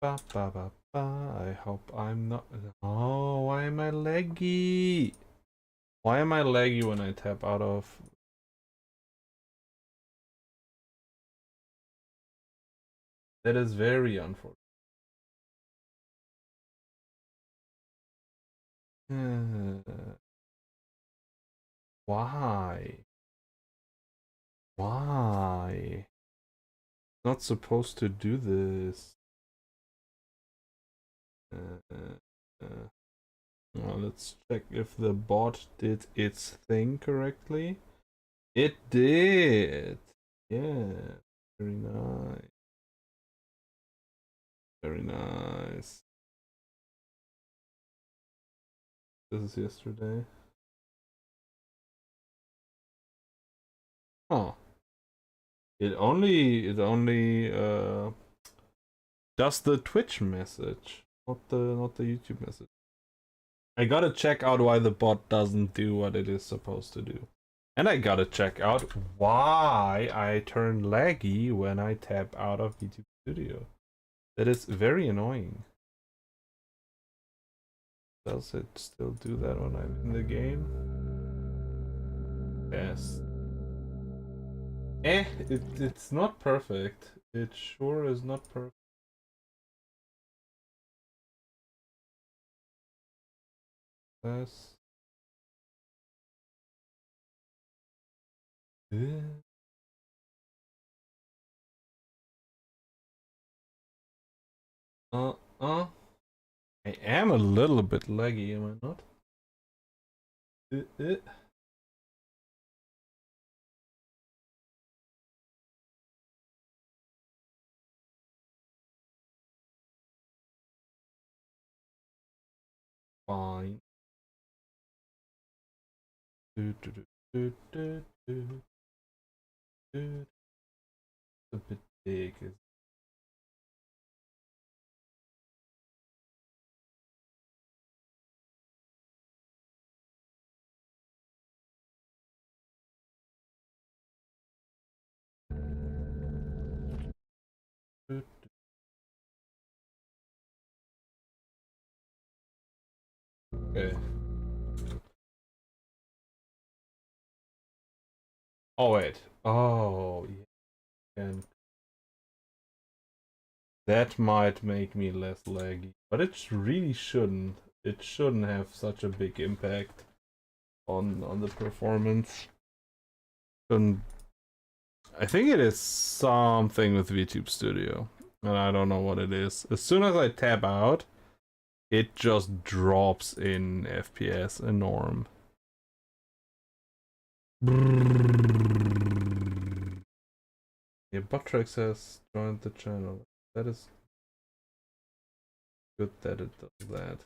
Ba, ba, ba, ba. I hope I'm not. Oh, why am I laggy? Why am I laggy when I tap out of? That is very unfortunate. Why? Why? Not supposed to do this. Well, let's check if the bot did its thing correctly. It did. Yeah. Very nice. Very nice. This is yesterday. Oh. It only does the Twitch message, not the YouTube message. I gotta check out why the bot doesn't do what it is supposed to do. And I gotta check out why I turn laggy when I tap out of YouTube Studio. That is very annoying. Does it still do that when I'm in the game? Yes. It's not perfect. It sure is not perfect. Yes. Yeah. Uh. I am a little bit laggy, am I not? Fine. A bit big. Okay. Oh wait. Oh yeah. And that might make me less laggy, but it really shouldn't. It shouldn't have such a big impact on the performance. Shouldn't. I think it is something with VTube Studio, and I don't know what it is. As soon as I tap out, it just drops in FPS a norm. Yeah, Botrex has joined the channel. That is good that it does that.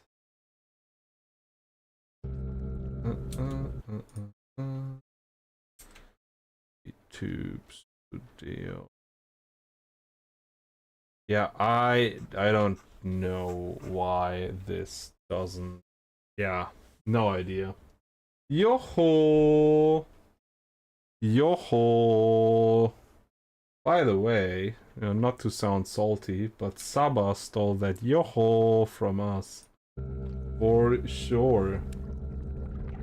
YouTube Studio. Yeah, I don't know why this doesn't. Yeah, no idea. Yoho! Yoho! By the way, not to sound salty, but Saba stole that yoho from us. For sure.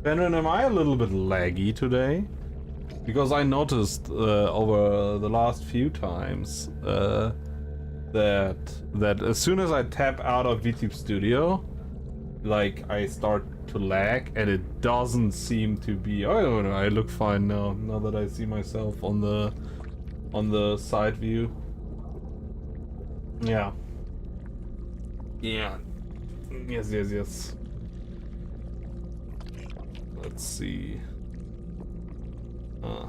Benron, am I a little bit laggy today? Because I noticed over the last few times that as soon as I tap out of VTube Studio, like I start to lag, and it doesn't seem to be. Oh, I don't know. I look fine now. Now that I see myself on the side view. Yeah. Yeah. Yes. Let's see. Oh.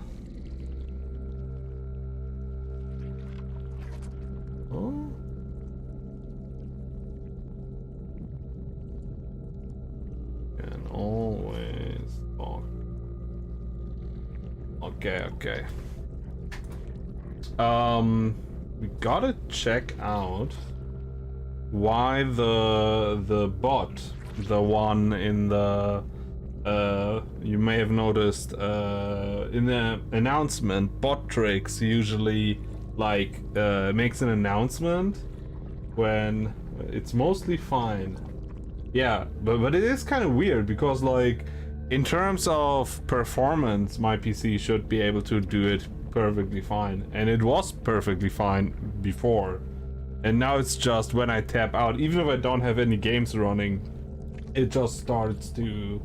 Can always talk. Okay. We gotta check out why the bot, the one in the you may have noticed in the announcement, Bottrix usually like makes an announcement when it's mostly fine. Yeah, but it is kind of weird because like in terms of performance, my PC should be able to do it perfectly fine, and it was perfectly fine before. And now it's just when I tap out, even if I don't have any games running, it just starts to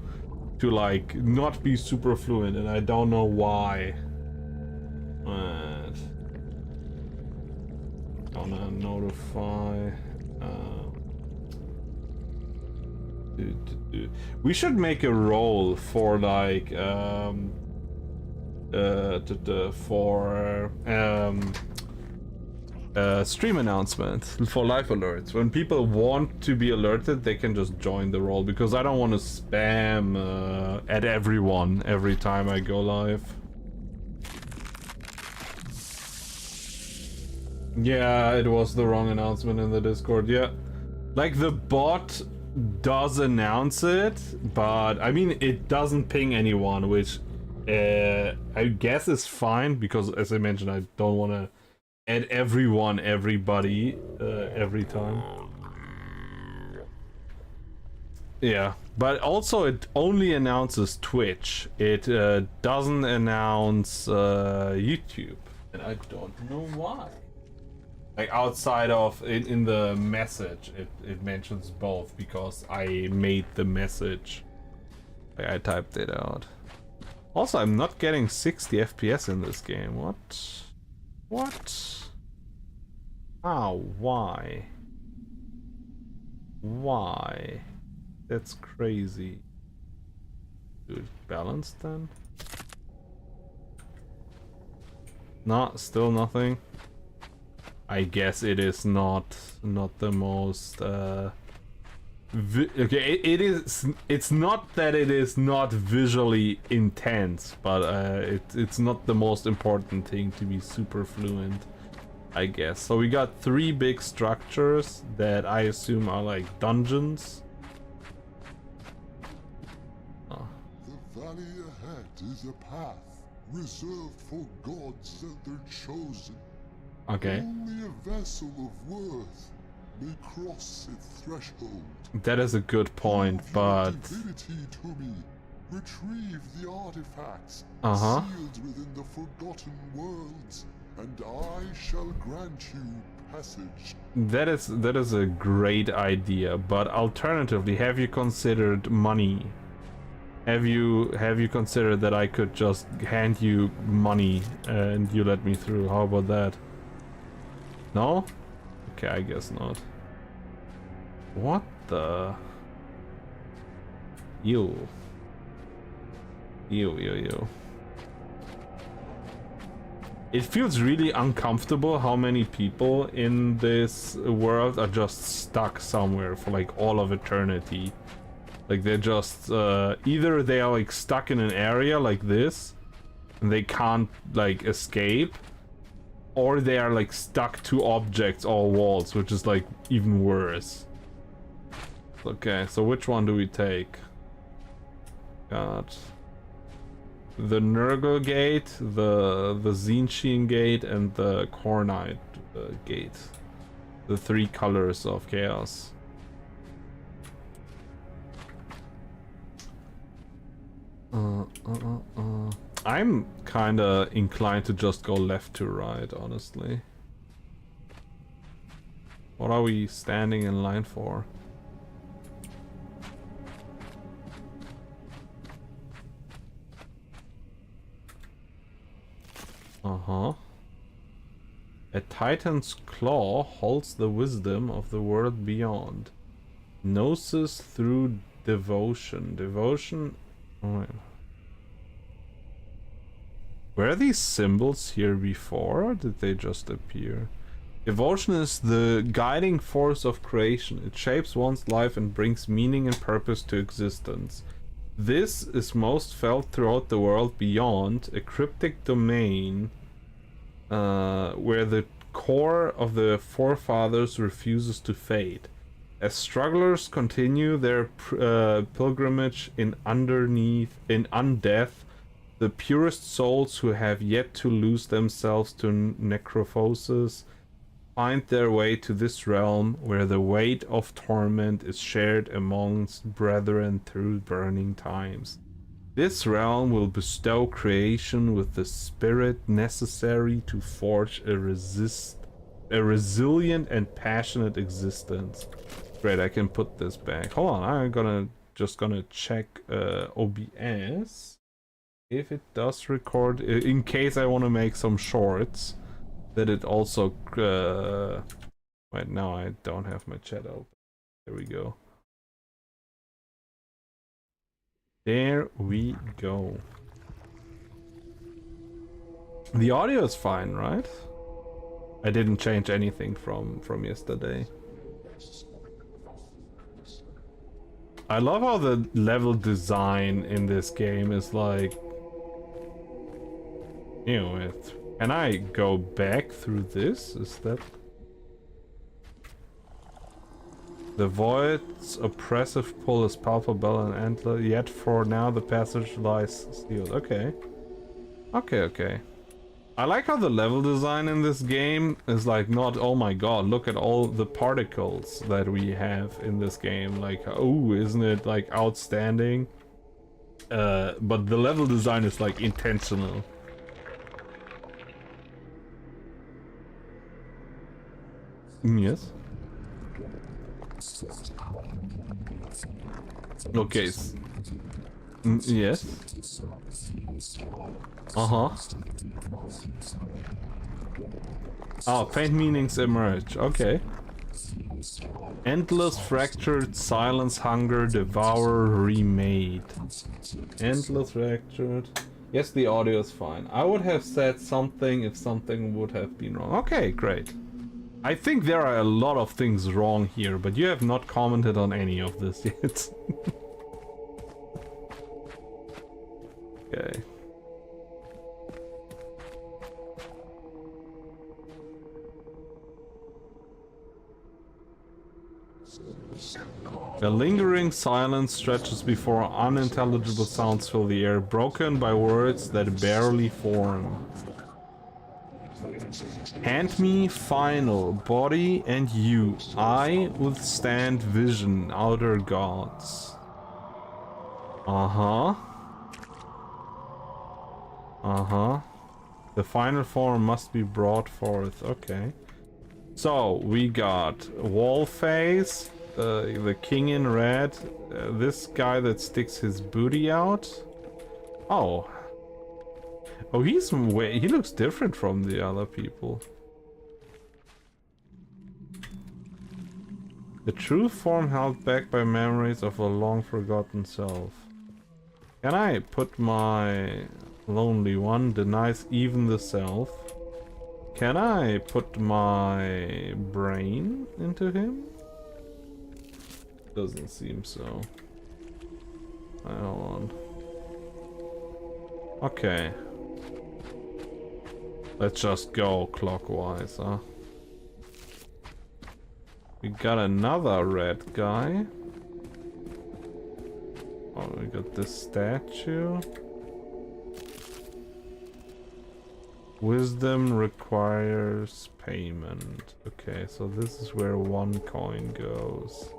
like not be super fluent, and I don't know why. Gonna notify. We should make a role for like stream announcements for live alerts. When people want to be alerted, they can just join the role, because I don't want to spam at everyone every time I go live. Yeah, it was the wrong announcement in the Discord. Yeah, like the bot does announce it, but I mean it doesn't ping anyone, which I guess is fine, because as I mentioned, I don't want to add everybody every time. Yeah, but also it only announces Twitch. It doesn't announce YouTube, and I don't know why. Like outside of in the message, it mentions both, because I made the message. Like I typed it out. Also, I'm not getting 60 FPS in this game. What? What? How? Why? Why? That's crazy. Dude, balance then? No, still nothing. I guess it is not the most okay, it's not that it is not visually intense, but it's not the most important thing to be super fluent, I guess. So we got 3 big structures that I assume are like dungeons. Oh. The valley ahead is a path reserved for gods and their chosen. Okay. Only a vessel of worth may cross its threshold. That is a good point, but divinity to me. Retrieve the artifacts sealed within the Forgotten Worlds, and I shall grant you passage. That is a great idea, but alternatively, have you considered money? Have you considered that I could just hand you money and you let me through? How about that? No? Okay, I guess not. What the? Ew. Ew. It feels really uncomfortable how many people in this world are just stuck somewhere for like all of eternity. Like they're just either they are like stuck in an area like this and they can't like escape, or they are like stuck to objects or walls, which is like even worse. Okay, so which one do we take? Got the Nurgle Gate, the Tzeentch Gate, and the Khornite Gate. The 3 colors of chaos. I'm kinda inclined to just go left to right, honestly. What are we standing in line for? A Titan's claw holds the wisdom of the world beyond. Gnosis through devotion. Devotion... Oh, wait. Were these symbols here before, or did they just appear? Devotion is the guiding force of creation. It shapes one's life and brings meaning and purpose to existence. This is most felt throughout the world beyond, a cryptic domain where the core of the forefathers refuses to fade. As strugglers continue their pilgrimage in undeath, the purest souls who have yet to lose themselves to necrophosis find their way to this realm where the weight of torment is shared amongst brethren through burning times. This realm will bestow creation with the spirit necessary to forge a resilient and passionate existence. Great, I can put this back. Hold on, I'm just gonna check OBS if it does record, in case I want to make some shorts, that it also wait, now I don't have my chat open. There we go. There we go. The audio is fine, right? I didn't change anything from yesterday. I love how the level design in this game is like, you know, can I go back through this? Is that... The void's oppressive pull is palpable and endless, yet for now the passage lies sealed. Okay. Okay. I like how the level design in this game is like not, oh my god, look at all the particles that we have in this game. Like, oh, isn't it like outstanding? But the level design is like intentional. Yes. Okay. Yes. Oh, faint meanings emerge. Okay. Endless, fractured, silence, hunger, devour, remade. Endless, fractured. Yes, the audio is fine. I would have said something if something would have been wrong. Okay, great. I think there are a lot of things wrong here, but you have not commented on any of this yet. Okay. A lingering silence stretches before unintelligible sounds fill the air, broken by words that barely form. Hand me final, body and you. I withstand vision, outer gods. The final form must be brought forth. Okay. So, we got wall face, the king in red, this guy that sticks his booty out. Oh, he looks different from the other people. The true form held back by memories of a long forgotten self. Can I put my lonely one, denies even the self? Can I put my brain into him? Doesn't seem so. Hold on. Okay. Let's just go clockwise, huh? We got another red guy. Oh, we got this statue. Wisdom requires payment. Okay, so this is where one coin goes.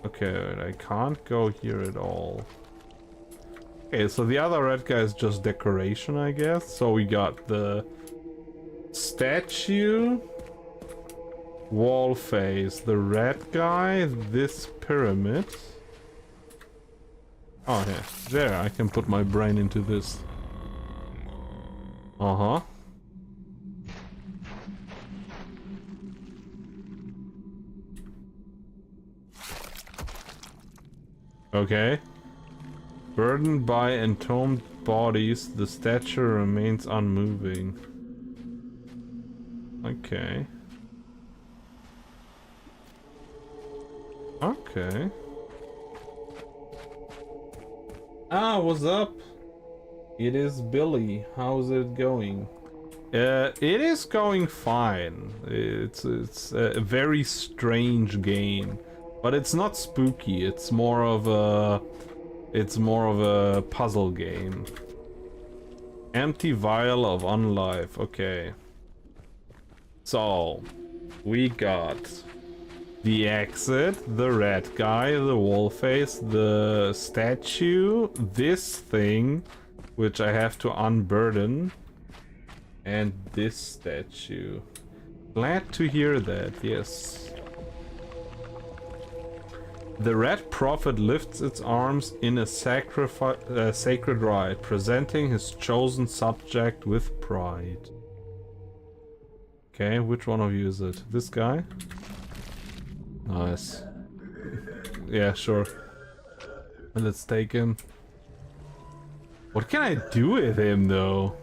Okay, I can't go here at all. Okay, so the other red guy is just decoration, I guess. So we got the statue, wall face, the red guy, this pyramid. Oh yeah, there, I can put my brain into this. Okay. Burdened by entombed bodies, the statue remains unmoving. Okay. Okay. Ah, what's up? It is Billy. How's it going? It is going fine. It's a very strange game, but it's not spooky. It's more of a puzzle game. Empty vial of unlife. Okay. So, we got the exit, the red guy, the wall face, the statue, this thing, which I have to unburden, and this statue. Glad to hear that, yes. The Red Prophet lifts its arms in a sacred rite, presenting his chosen subject with pride. Okay, which one of you is it? This guy? Nice. Yeah, sure. Let's take him. What can I do with him, though?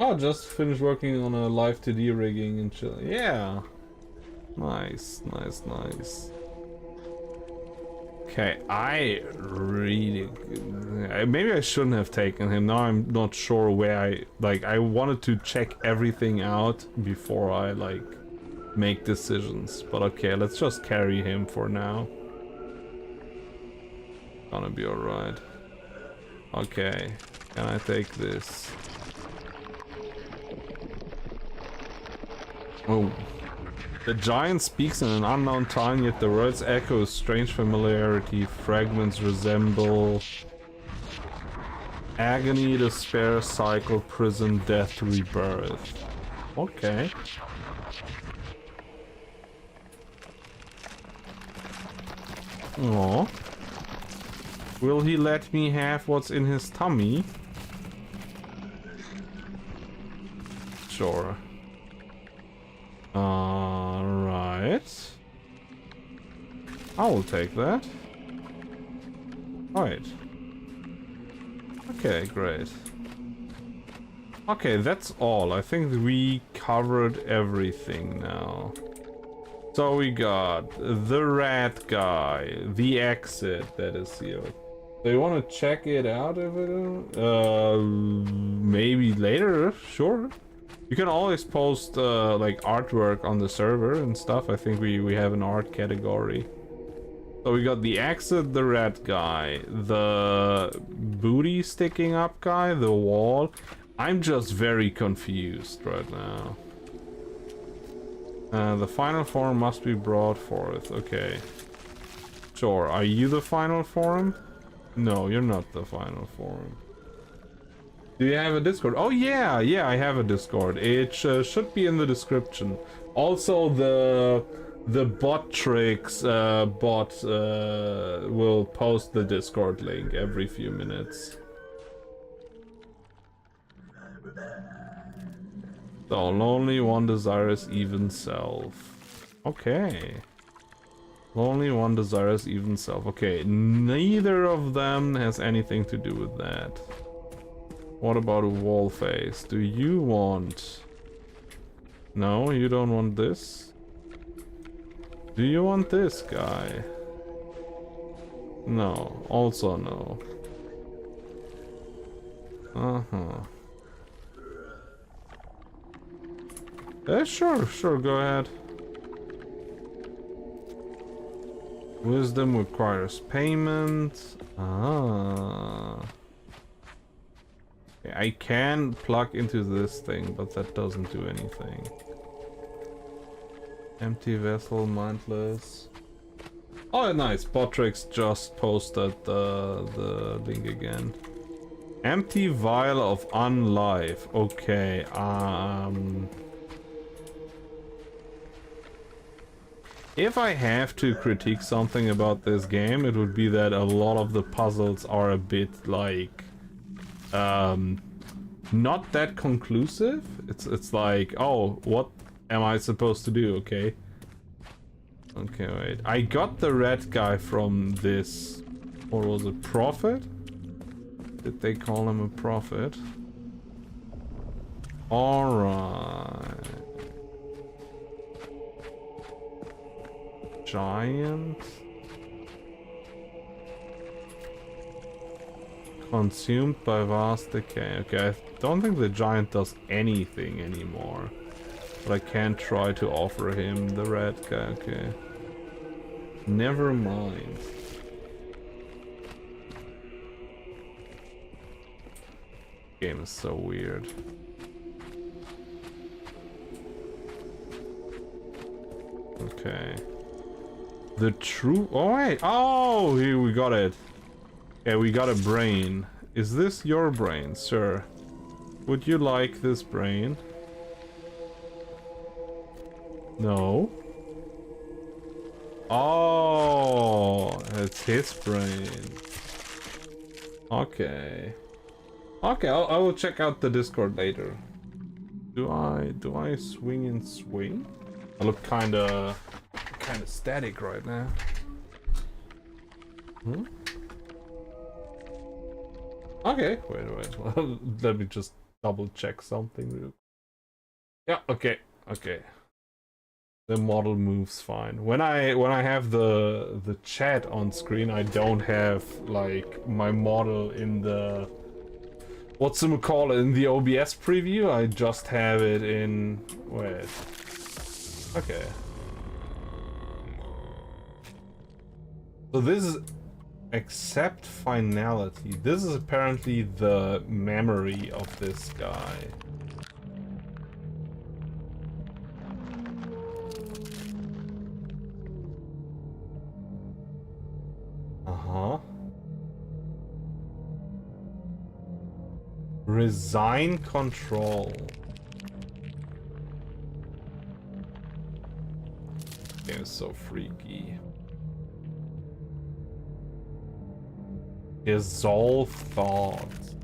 Oh, just finished working on a live 2D rigging and chill. Yeah. Nice, nice, nice. Okay, I really... Maybe I shouldn't have taken him. Now I'm not sure where I wanted to check everything out before I, make decisions. But okay, let's just carry him for now. Gonna be alright. Okay, can I take this? Oh. The giant speaks in an unknown tongue, yet the words echo with strange familiarity. Fragments resemble agony, despair, cycle, prison, death, rebirth. Okay. Oh. Will he let me have what's in his tummy? Sure. Alright. I will take that. Alright. Okay, great. Okay, that's all. I think we covered everything now. So we got the rat guy, the exit that is here. Do you want to check it out if it maybe later? Sure. You can always post like artwork on the server and stuff. I think we have an art category. So we got the exit, the red guy, the booty sticking up guy, the wall. I'm just very confused right now. The final form must be brought forth. Okay. Sure. Are you the final form? No, you're not the final form. Do you have a Discord? Oh yeah, yeah, I have a Discord. It should be in the description. Also, the bot tricks bot will post the Discord link every few minutes. So, lonely one desires even self. Okay. Lonely one desires even self. Okay, neither of them has anything to do with that. What about a wall face? Do you want... No, you don't want this? Do you want this guy? No, also no. Uh-huh. Sure, go ahead. Wisdom requires payment. Ah. I can plug into this thing, but that doesn't do anything. Empty vessel, mindless. Oh, nice. Botrix just posted the link again. Empty vial of unlife. Okay. If I have to critique something about this game, it would be that a lot of the puzzles are a bit like not that conclusive. It's like, oh, what am I supposed to do? Okay, wait. I got the red guy from this, or was it prophet? Did they call him a prophet? All right. Giant. Consumed by vast decay. Okay, I don't think the giant does anything anymore. But I can try to offer him the red guy. Okay. Never mind. Game is so weird. Okay. The true... Oh, wait. Oh, here we got it. Okay, we got a brain. Is this your brain, sir? Would you like this brain? No. Oh, it's his brain. Okay. Okay, I will check out the Discord later. Do I swing and swing? I look kinda static right now. Hmm? Okay, wait. Let me just double check something. Yeah, okay. The model moves fine. When I have the chat on screen, I don't have like my model in the in the OBS preview. I just have it in wait. Okay. So this is accept finality. This is apparently the memory of this guy. Resign control. Game is so freaky. Dissolve thoughts.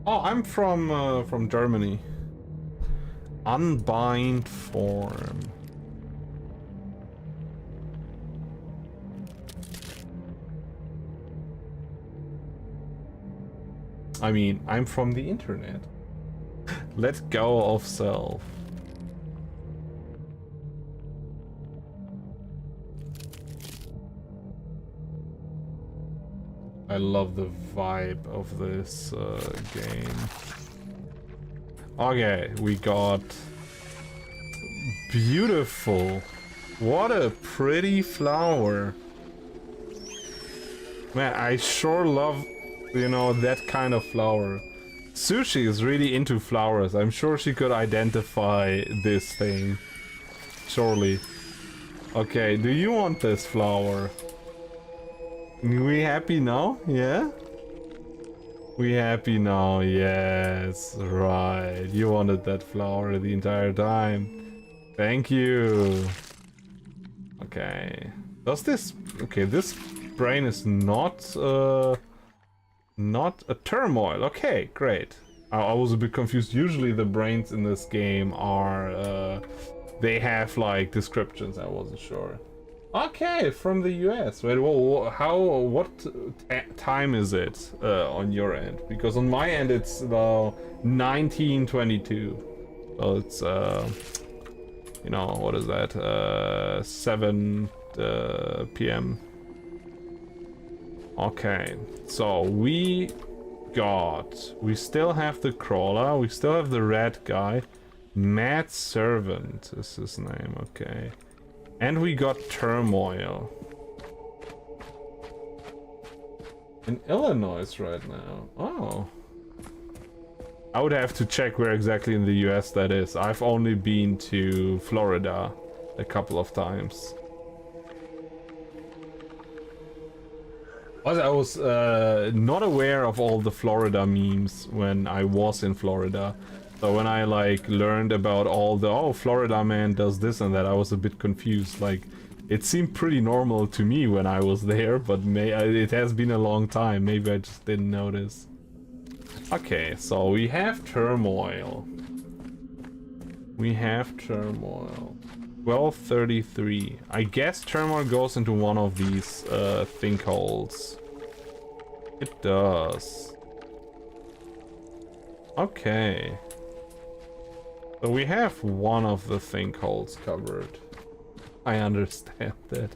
Oh, I'm from Germany. Unbind form. I mean, I'm from the internet. Let go of self. I love the vibe of this game. Okay, we got beautiful. What a pretty flower. Man, I sure love, you know, that kind of flower. Sushi is really into flowers. I'm sure she could identify this thing. Surely. Okay, do you want this flower? We happy now? Yeah? We happy now? Yes, right. You wanted that flower the entire time. Thank you. Okay. Does this... Okay, this brain is not a turmoil. Okay, great. I was a bit confused. Usually the brains in this game are... they have, like, descriptions. I wasn't sure. Okay, from the US. Wait, what time is it on your end? Because on my end it's about 1922. So it's, you know, what is that? 7 p.m. Okay, so we still have the crawler, we still have the red guy. Mad Servant is his name, okay. And we got Turmoil. In Illinois right now. Oh. I would have to check where exactly in the US that is. I've only been to Florida a couple of times. I was not aware of all the Florida memes when I was in Florida. So when I like learned about all the, oh, Florida man does this and that, I was a bit confused. Like, it seemed pretty normal to me when I was there, but it has been a long time. Maybe I just didn't notice. Okay, so we have Turmoil. We have Turmoil. 1233. I guess Turmoil goes into one of these think holes. It does. Okay. So we have one of the think holes covered. I understand that.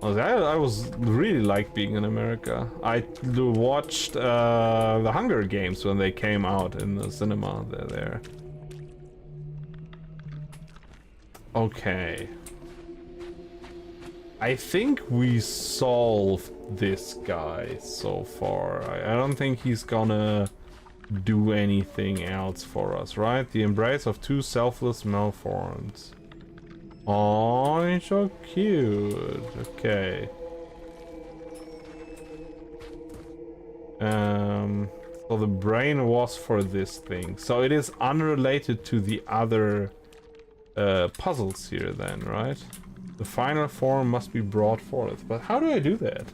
I was really like being in America. I watched the Hunger Games when they came out in the cinema there. Okay. I think we solved this guy so far. I don't think he's gonna do anything else for us, right? The embrace of two selfless malforms. Oh, he's so cute. Okay. So the brain was for this thing. So it is unrelated to the other puzzles here then, right? The final form must be brought forth. But how do I do that?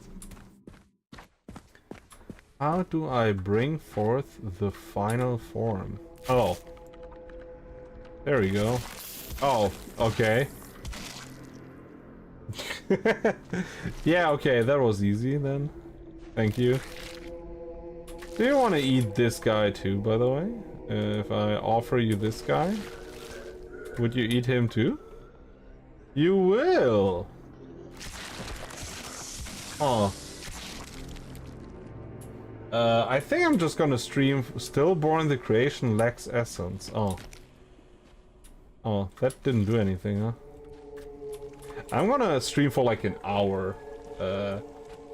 How do I bring forth the final form? Oh. There we go. Oh, okay. Yeah, okay, that was easy then. Thank you. Do you want to eat this guy too, by the way? If I offer you this guy, would you eat him too? You will! Oh. I think I'm just gonna stream Stillborn the Creation lacks essence. Oh. Oh, that didn't do anything, huh? I'm gonna stream for like an hour.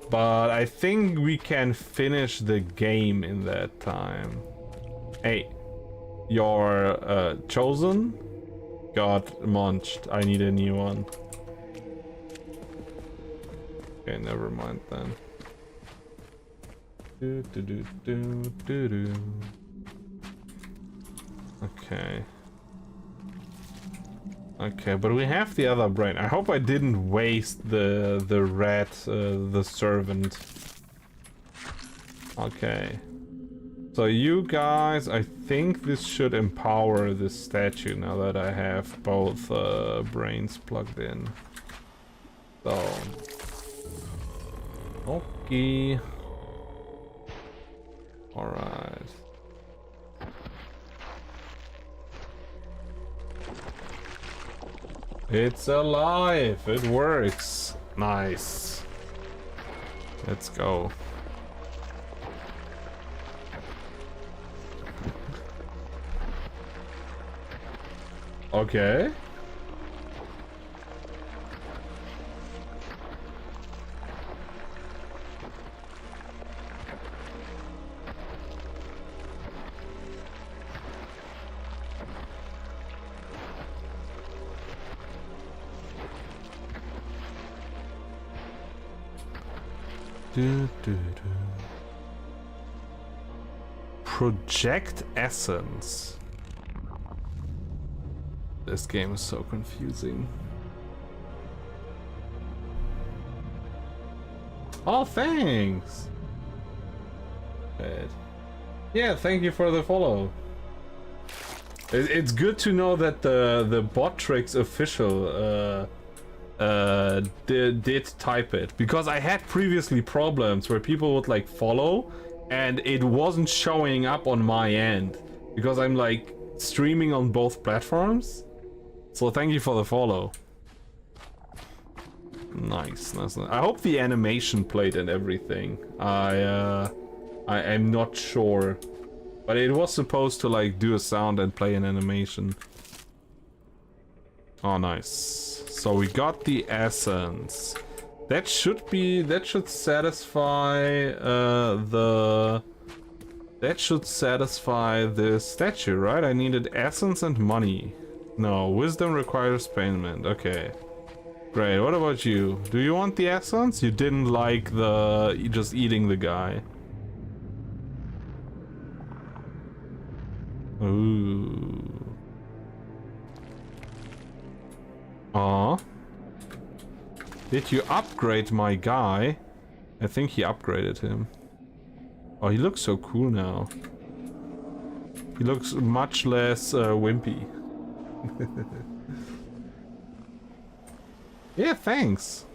But I think we can finish the game in that time. Hey, your chosen got munched. I need a new one. Okay, never mind then. Okay. Okay, but we have the other brain. I hope I didn't waste the rat, the servant. Okay. So you guys, I think this should empower this statue now that I have both brains plugged in. So. Okay. Alright. It's alive! It works! Nice. Let's go. Okay. Project Essence. This game is so confusing. Oh, thanks! Yeah, thank you for the follow. It's good to know that the Botrix official did type it, because I had previously problems where people would like follow and it wasn't showing up on my end because I'm like streaming on both platforms. So thank you for the follow. Nice, nice. I hope the animation played and everything. I am not sure, but it was supposed to like do a sound and play an animation. Oh, nice. So we got the essence. That should satisfy that should satisfy the statue, right? I needed essence and money. No, wisdom requires payment. Okay. Great. What about you? Do you want the essence? You didn't like just eating the guy. Ooh. Aw. Did you upgrade my guy? I think he upgraded him. Oh, he looks so cool now. He looks much less wimpy. Yeah, thanks.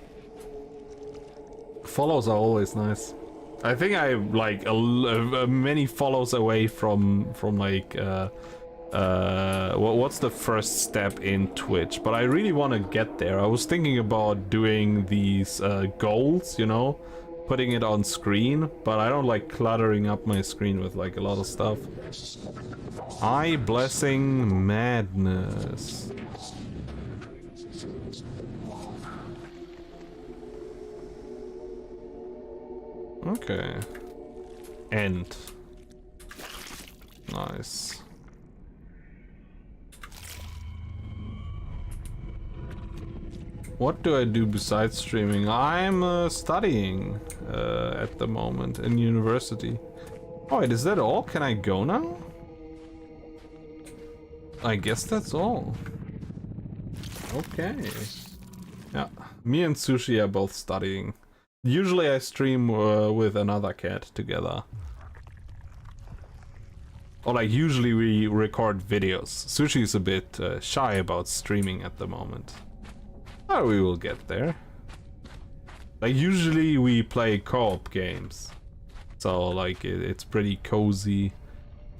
Follows are always nice. I think I'm like many follows away from like what's the first step in Twitch, but I really want to get there. I was thinking about doing these goals, you know, putting it on screen, but I don't like cluttering up my screen with like a lot of stuff. Eye Blessing Madness. Okay. End. Nice. What do I do besides streaming? I'm studying at the moment in university. Oh wait, is that all? Can I go now? I guess that's all. Okay. Yeah, me and Sushi are both studying. Usually I stream with another cat together. Or like usually we record videos. Sushi is a bit shy about streaming at the moment. Oh, we will get there. Like usually we play co-op games. So like it's pretty cozy,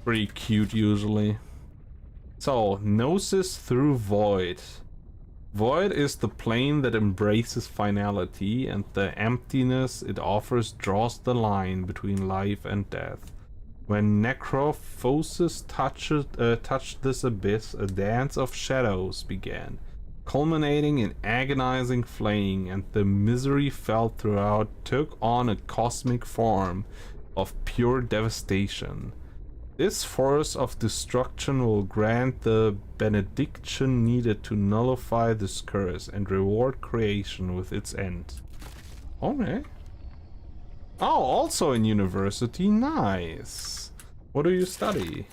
pretty cute usually. So, Gnosis through Void. Void is the plane that embraces finality, and the emptiness it offers draws the line between life and death. When Necrophosis touched this abyss, a dance of shadows began, culminating in agonizing flaying, and the misery felt throughout took on a cosmic form of pure devastation. This force of destruction will grant the benediction needed to nullify this curse and reward creation with its end. Okay. Oh, also in university. Nice. What do you study?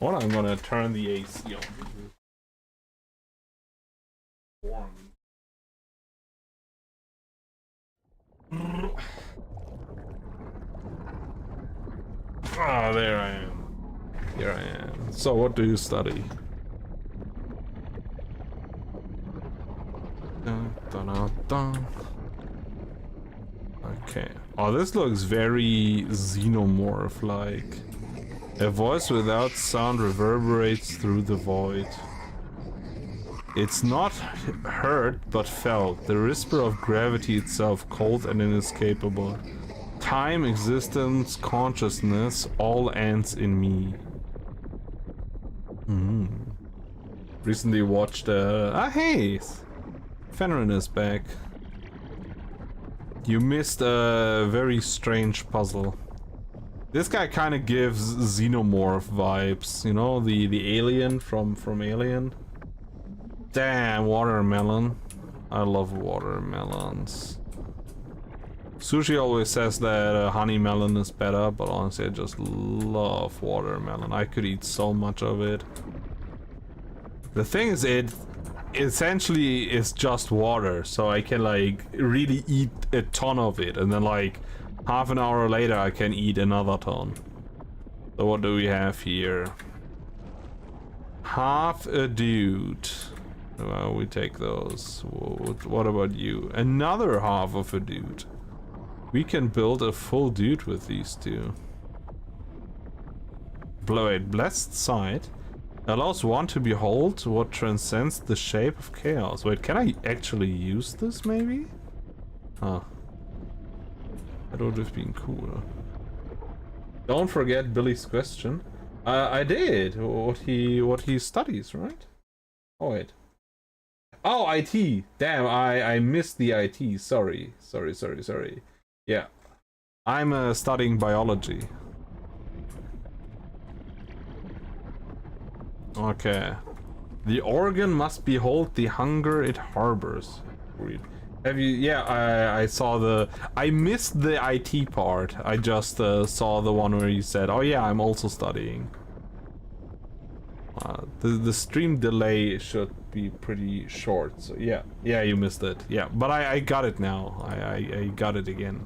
Well, I'm gonna turn the AC on. Warm. Ah, there I am. Here I am. So, what do you study? Dun, dun, dun, dun. Okay. Oh, this looks very xenomorph-like. A voice without sound reverberates through the void. It's not heard, but felt. The whisper of gravity itself, cold and inescapable. Time, existence, consciousness, all ends in me. Recently watched hey! Fenrir is back. You missed a very strange puzzle. This guy kind of gives xenomorph vibes, you know, the alien from Alien. Damn, watermelon. I love watermelons. Sushi always says that honey melon is better, but honestly I just love watermelon. I could eat so much of it. The thing is, it essentially is just water, so I can like really eat a ton of it, and then like half an hour later I can eat another ton. So what do we have here? Half a dude. Well, we take those. What about you? Another half of a dude. We can build a full dude with these two. Blessed Sight allows one to behold what transcends the shape of chaos. Wait, can I actually use this maybe? Huh. That would have been cool. Don't forget Billy's question. I did. What he studies, right? Oh wait. Oh, IT. Damn, I missed the IT. Sorry. Yeah. I'm studying biology. Okay. The organ must behold the hunger it harbors. Read. Have you? Yeah, I saw the. I missed the IT part. I just saw the one where you said, "Oh yeah, I'm also studying." The stream delay should be pretty short, so yeah, you missed it. Yeah, but I got it now. I got it again.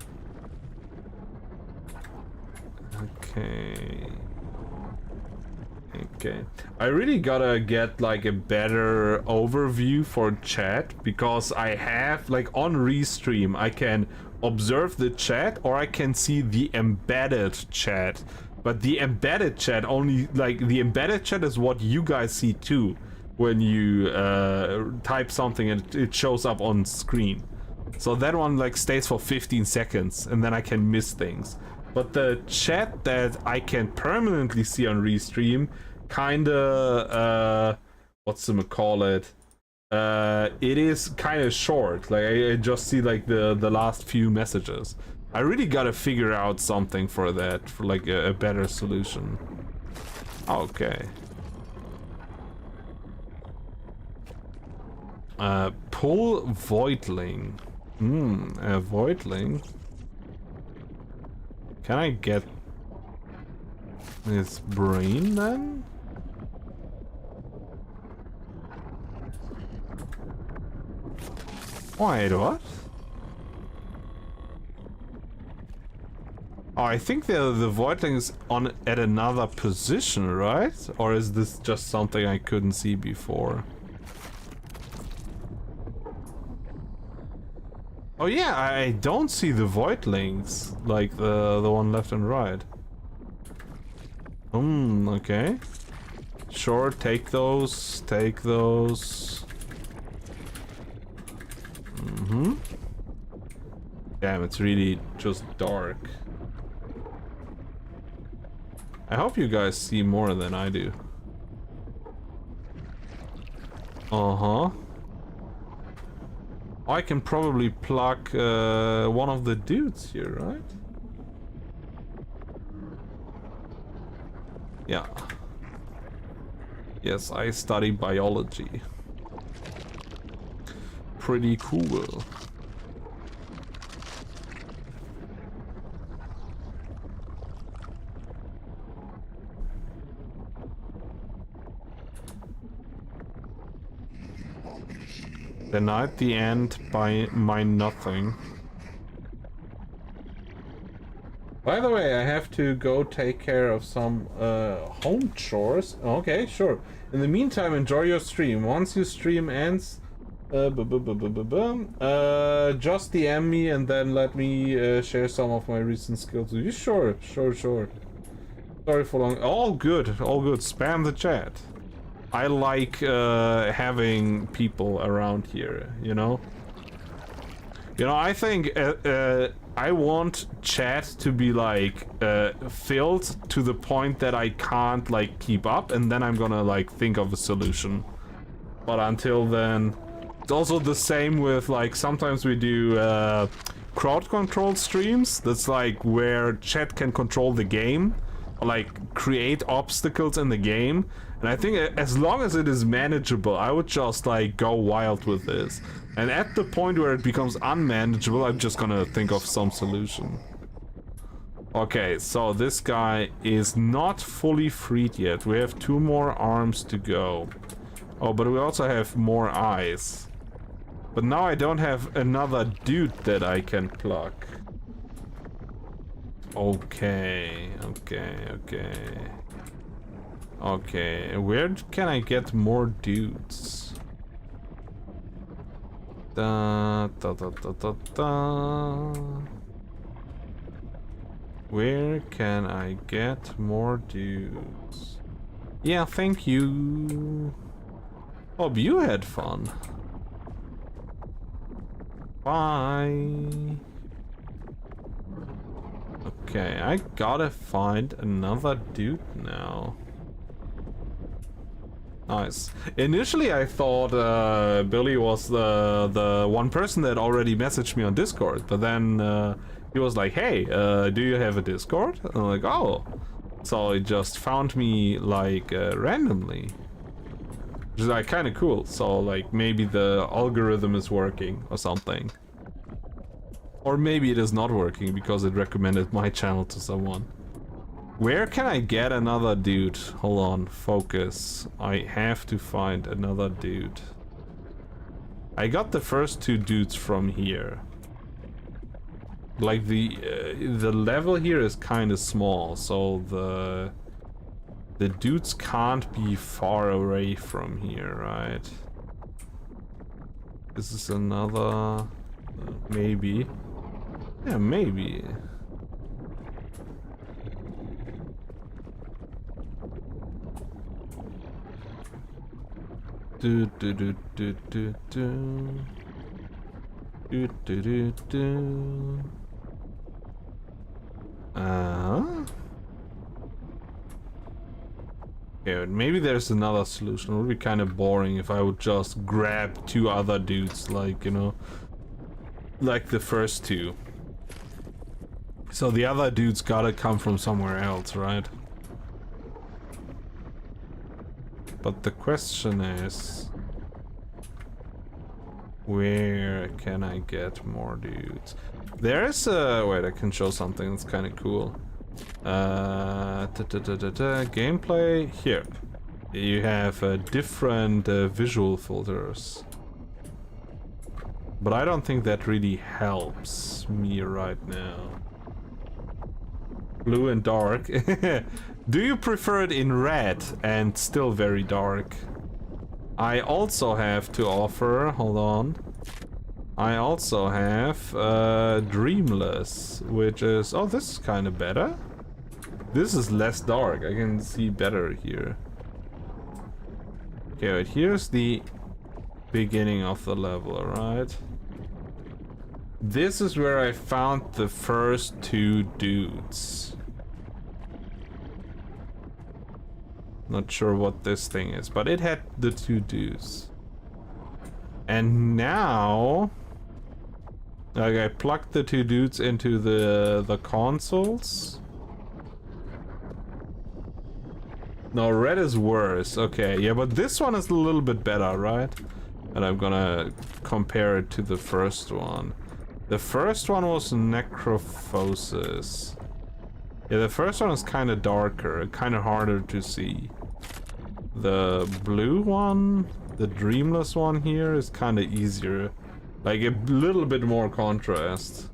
Okay. I really gotta get like a better overview for chat, because I have like on Restream I can observe the chat or I can see the embedded chat. But the embedded chat only, like, the embedded chat is what you guys see too when you type something and it shows up on screen. So that one like stays for 15 seconds and then I can miss things. But the chat that I can permanently see on Restream kinda, whatchamacallit, it is kinda short. Like I just see like the last few messages. I really gotta figure out something for that, for like a better solution. Okay. Pull Voidling. A Voidling. Can I get his brain then? Wait, what? Oh, I think the Voidling is on at another position, right? Or is this just something I couldn't see before? Oh yeah, I don't see the Voidlings, like the one left and right. Okay. Sure, take those, take those. Damn, it's really just dark. I hope you guys see more than I do. I can probably pluck one of the dudes here, right? Yeah. Yes, I study biology. Pretty cool. Denied the end by my nothing. By the way, I have to go take care of some home chores. Okay, sure. In the meantime, enjoy your stream. Once your stream ends, just DM me and then let me share some of my recent skills with you. Sure. Sorry for long. All good. Spam the chat. I like having people around here, you know? I think I want chat to be like filled to the point that I can't like keep up, and then I'm gonna like think of a solution. But until then, it's also the same with like sometimes we do crowd control streams. That's like where chat can control the game, or like create obstacles in the game. And I think as long as it is manageable, I would just like go wild with this. And at the point where it becomes unmanageable, I'm just gonna think of some solution. Okay, so this guy is not fully freed yet. We have 2 more arms to go. Oh, but we also have more eyes. But now I don't have another dude that I can pluck. Okay, where can I get more dudes? Where can I get more dudes? Yeah, thank you. Hope you had fun. Bye. Okay, I gotta find another dude now. Nice. Initially I thought Billy was the one person that already messaged me on Discord, but then he was like, hey, do you have a Discord? And I'm like, oh. So he just found me like randomly. Which is like kind of cool. So like maybe the algorithm is working or something. Or maybe it is not working because it recommended my channel to someone. Where can I get another dude? Hold on, focus. I have to find another dude. I got the first 2 dudes from here. Like the level here is kind of small, so the dudes can't be far away from here, right? This is another... maybe. Yeah, maybe. Do do do do do do do do do do. Okay, maybe there's another solution. It would be kind of boring if I would just grab 2 other dudes, like, you know, like the first 2. So the other dude's gotta come from somewhere else, right? But the question is, where can I get more dudes? There's a... wait, I can show something that's kind of cool. Gameplay, here. You have different visual filters. But I don't think that really helps me right now. Blue and dark. Do you prefer it in red and still very dark? I also have to offer, hold on. I also have Dreamless, which is, oh, this is kind of better. This is less dark, I can see better here. Okay, wait, here's the beginning of the level, alright? This is where I found the first two dudes. Not sure what this thing is, but it had the two dudes. And now... like, I plugged the two dudes into the consoles. No, red is worse. Okay, yeah, but this one is a little bit better, right? And I'm gonna compare it to the first one. The first one was Necrophosis. Yeah, the first one is kind of darker, kind of harder to see. The blue one, the Dreamless one here, is kind of easier. Like a little bit more contrast.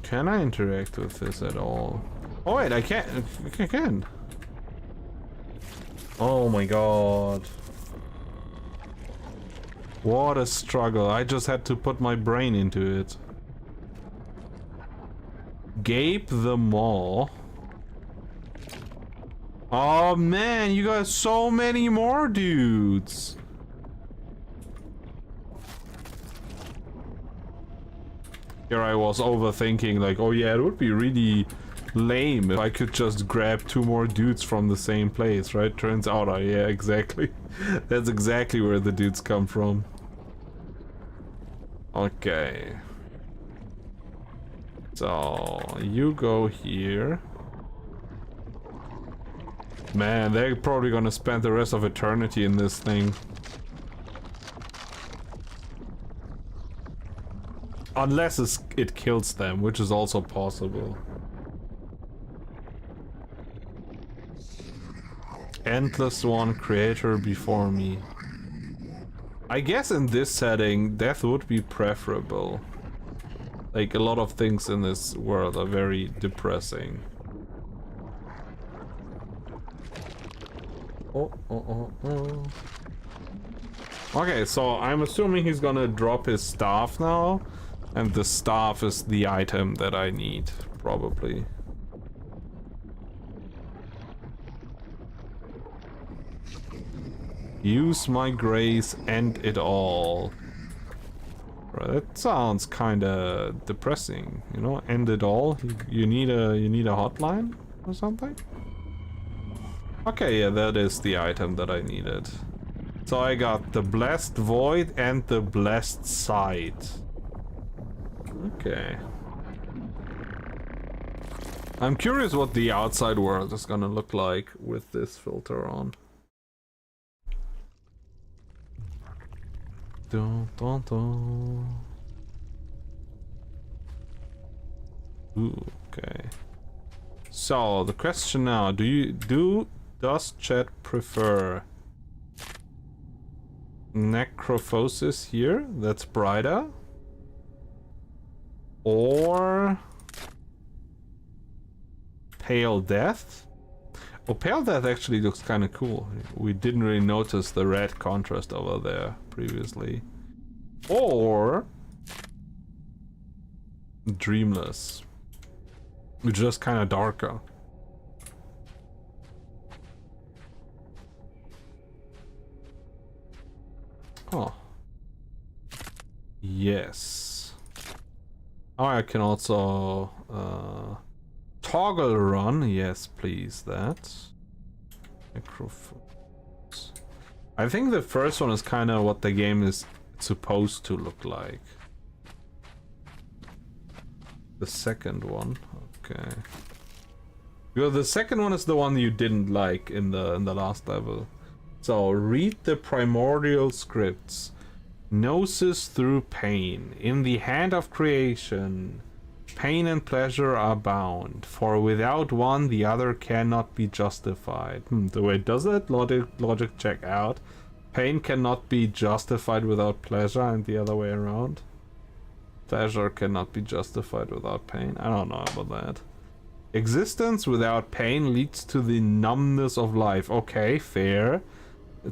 Can I interact with this at all? Oh wait, I can't. I can. Oh my god. What a struggle. I just had to put my brain into it. Gape the Maw. Oh man, you got so many more dudes. Here I was overthinking, like, oh yeah, it would be really lame if I could just grab two more dudes from the same place, right? Turns out, oh yeah, exactly. That's exactly where the dudes come from. Okay. So, you go here. Man, they're probably gonna spend the rest of eternity in this thing. Unless it kills them, which is also possible. Endless one creator before me. I guess in this setting, death would be preferable. Like, a lot of things in this world are very depressing. Okay, so I'm assuming he's gonna drop his staff now. And the staff is the item that I need, probably. Use my grace, end it all. Right, that sounds kinda depressing, you know? End it all. You need a hotline or something? Okay, yeah, that is the item that I needed. So I got the Blessed Void and the Blessed Sight. Okay. I'm curious what the outside world is gonna look like with this filter on. Dun, dun, dun. Ooh, okay. So the question now: does chat prefer Necrophosis here? That's brighter. Or Pale Death? Oh, Pale Death actually looks kind of cool. We didn't really notice the red contrast over there previously. Or Dreamless, which is just kind of darker. Oh, Yes. Oh, I can also toggle run. Yes, please. That. Microphones. I think the first one is kind of what the game is supposed to look like. The second one, okay. Well, the second one is the one you didn't like in the last level. So read the primordial scripts. Gnosis through pain. In the hand of creation, pain and pleasure are bound. For without one, the other cannot be justified. The way does that logic check out? Pain cannot be justified without pleasure, and the other way around. Pleasure cannot be justified without pain. I don't know about that. Existence without pain leads to the numbness of life. Okay, fair.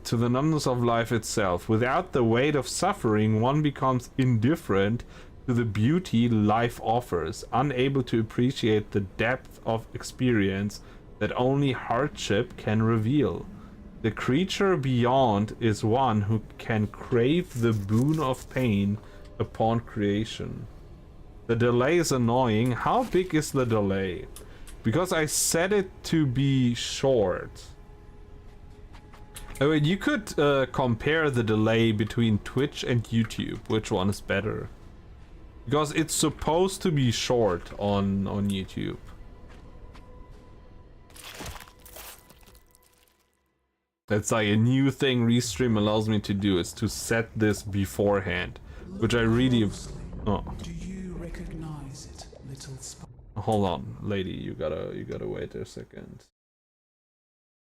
To the numbness of life itself. Without the weight of suffering, one becomes indifferent to the beauty life offers, unable to appreciate the depth of experience that only hardship can reveal. The creature beyond is one who can crave the boon of pain upon creation. The delay is annoying. How big is the delay? Because I set it to be short. I mean, you could compare the delay between Twitch and YouTube. Which one is better? Because it's supposed to be short on YouTube. That's like a new thing Restream allows me to do, is to set this beforehand, which I really... Oh. Do you recognize it, little Hold on, lady, you gotta wait a second.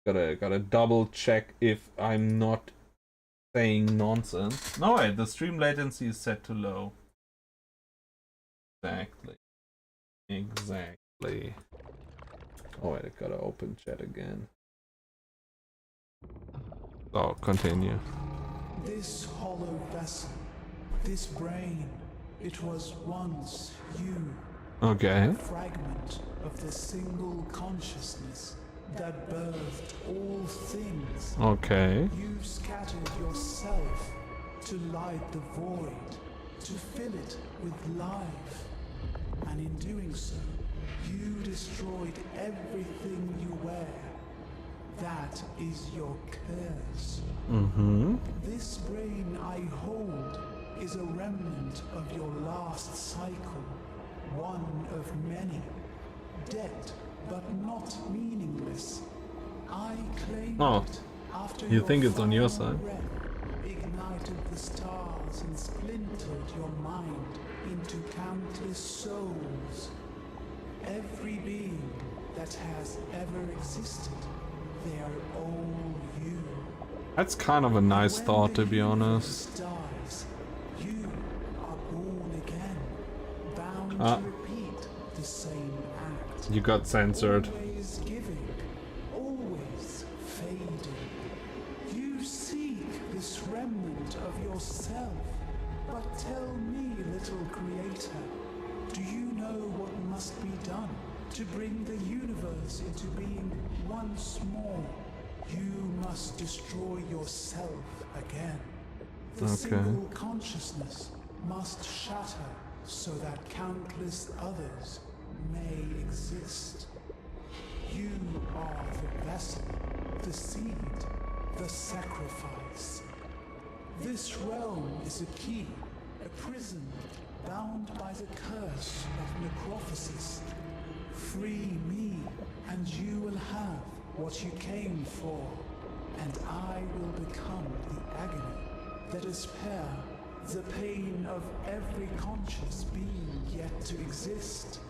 Gotta double check if I'm not saying nonsense. No wait, the stream latency is set to low. Exactly. Oh wait, I gotta open chat again. Oh, continue. This hollow vessel, this brain, it was once you. Okay. A fragment of the single consciousness that birthed all things. Okay. You scattered yourself to light the void, to fill it with life. And in doing so, you destroyed everything you wear. That is your curse. Mm-hmm. This brain I hold is a remnant of your last cycle. One of many. Dead, but not meaningless. I claim it after you think it's on your side? Ignited the stars and splintered your mind into countless souls. Every being that has ever existed, they are all you. That's kind of a nice thought, to be honest. Dies, you are born again, bound to repeat the same act. You got censored. Always giving, always fading. You seek this remnant of yourself, but tell me, little creator, do you know what must be done to bring the universe into being once more? You must destroy yourself again. The single consciousness must shatter so that countless others may exist. You are the vessel, the seed, the sacrifice. This realm is a key, a prison bound by the curse of necrophasis. Free me, and you will have what you came for, and I will become the agony that is the pain of every conscious being yet to exist.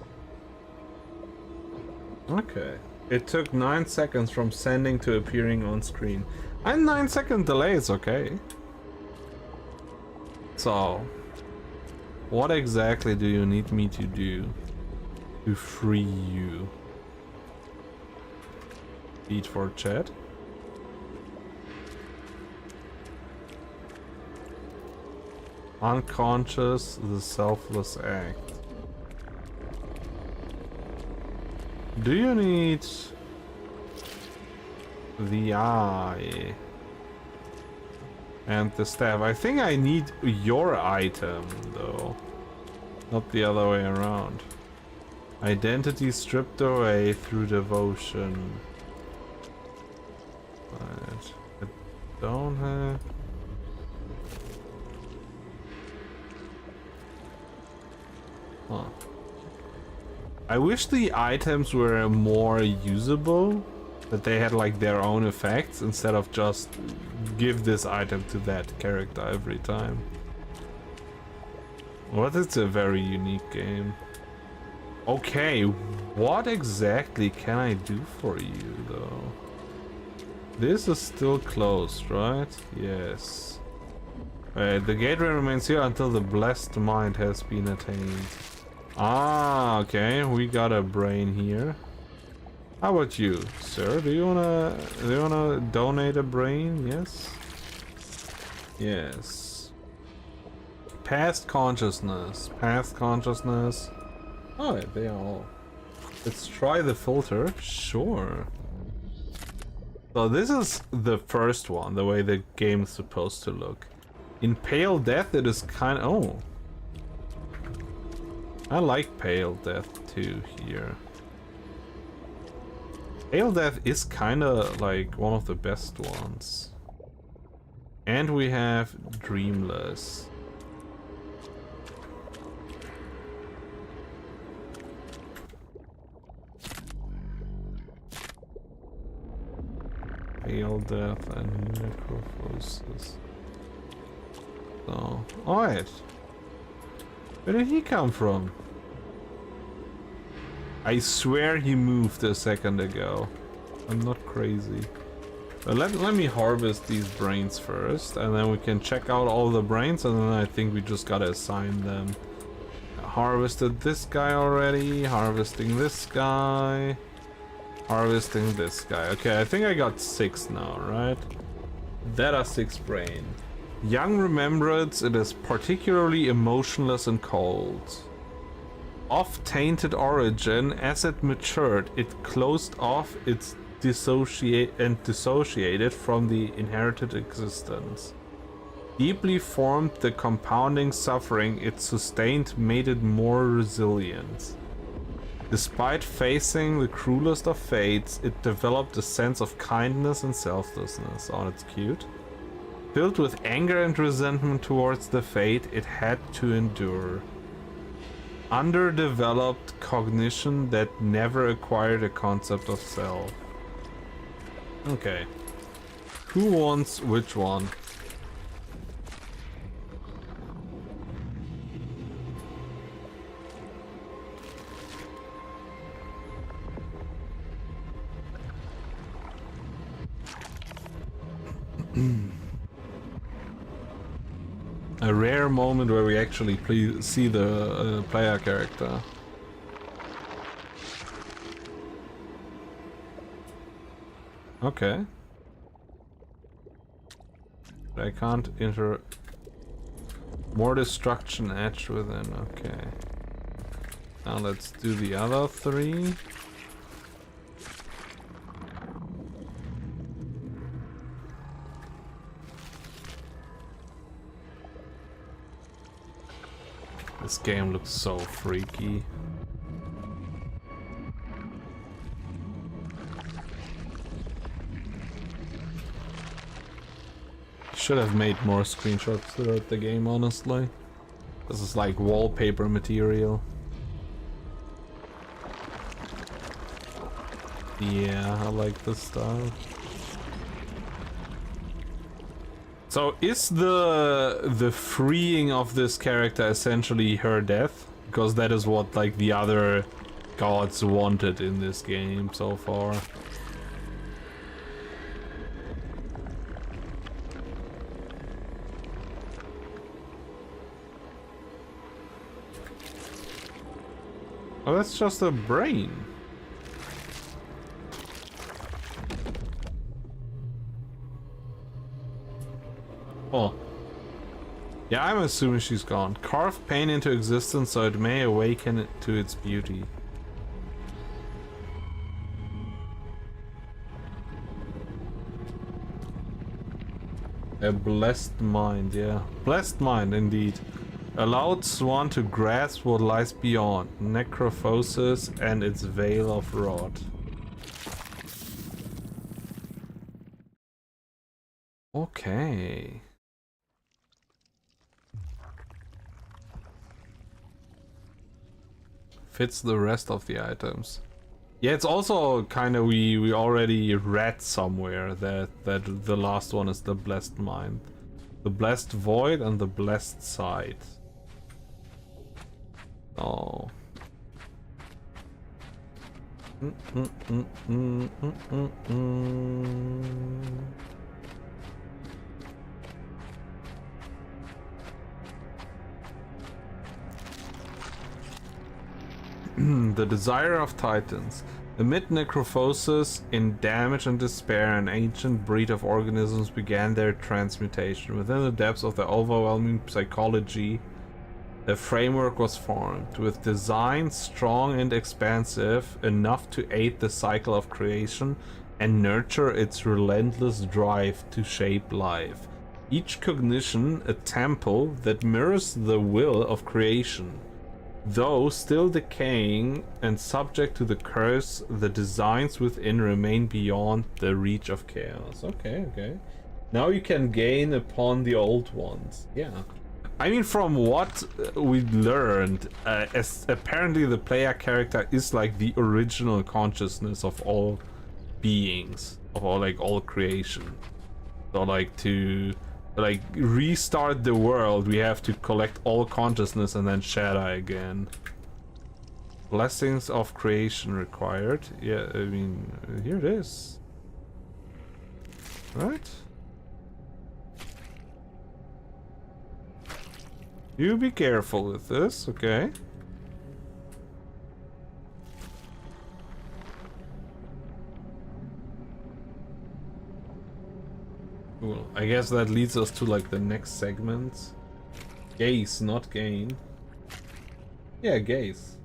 Okay. It took 9 seconds from sending to appearing on screen. And 9-second delay is okay. So, what exactly do you need me to do to free you? Beat for chat. Unconscious, the selfless act. Do you need the eye? And the staff. I think I need your item, though. Not the other way around. Identity stripped away through devotion. Right. I don't have... Huh. I wish the items were more usable. That they had like their own effects instead of just give this item to that character every time. But it's a very unique game. Okay, what exactly can I do for you though? This is still closed, right? Yes. The gateway remains here until the blessed mind has been attained. Ah, okay, we got a brain here. How about you, sir? Do you wanna donate a brain? Yes. Yes. Past consciousness. Past consciousness. Oh, they are all. Let's try the filter. Sure. So this is the first one, the way the game is supposed to look. In Pale Death, it is kind of... Oh. I like Pale Death too here. Pale Death is kinda like one of the best ones. And we have Dreamless. Pale Death and Necrophosis. So, alright. Where did he come from? I swear he moved a second ago. I'm not crazy. But let me harvest these brains first, and then we can check out all the brains, and then I think we just gotta assign them. Harvested this guy already, harvesting this guy, harvesting this guy. Okay, I think I got 6 now, right? That are 6 brain. Young remembrance, it is particularly emotionless and cold. Of tainted origin, as it matured, it closed off its dissociated from the inherited existence. Deeply formed, the compounding suffering it sustained made it more resilient. Despite facing the cruelest of fates, it developed a sense of kindness and selflessness. Oh, that's cute. Filled with anger and resentment towards the fate it had to endure. Underdeveloped cognition that never acquired a concept of self. Okay. Who wants which one? A rare moment where we actually see the player character. Okay. I can't enter more destruction etched within. Okay. Now let's do the other 3. This game looks so freaky. Should have made more screenshots throughout the game, honestly. This is like wallpaper material. Yeah, I like this style. So is the freeing of this character essentially her death? Because that is what like the other gods wanted in this game so far. Oh, that's just a brain. Oh. Yeah, I'm assuming she's gone. Carve pain into existence so it may awaken it to its beauty. A blessed mind, yeah. Blessed mind, indeed. Allows one to grasp what lies beyond. Necrophosis and its veil of rot. Okay. Fits the rest of the items. Yeah, it's also kind of we already read somewhere that the last one is the blessed mind, the blessed void, and the blessed sight. Oh. The desire of titans. Amid necrophosis, in damage and despair, an ancient breed of organisms began their transmutation. Within the depths of the overwhelming psychology, a framework was formed, with designs strong and expansive, enough to aid the cycle of creation and nurture its relentless drive to shape life. Each cognition a temple that mirrors the will of creation. Though still decaying and subject to the curse, the designs within remain beyond the reach of chaos. Okay, okay. Now you can gain upon the old ones. Yeah. I mean, from what we learned, as apparently the player character is like the original consciousness of all beings, of all creation. So like to restart the world, we have to collect all consciousness and then Shaddai again. Blessings of creation required. Yeah, I mean, here it is. Right? You be careful with this, okay? Cool. I guess that leads us to like the next segment. Gaze, not gain. Yeah, gaze.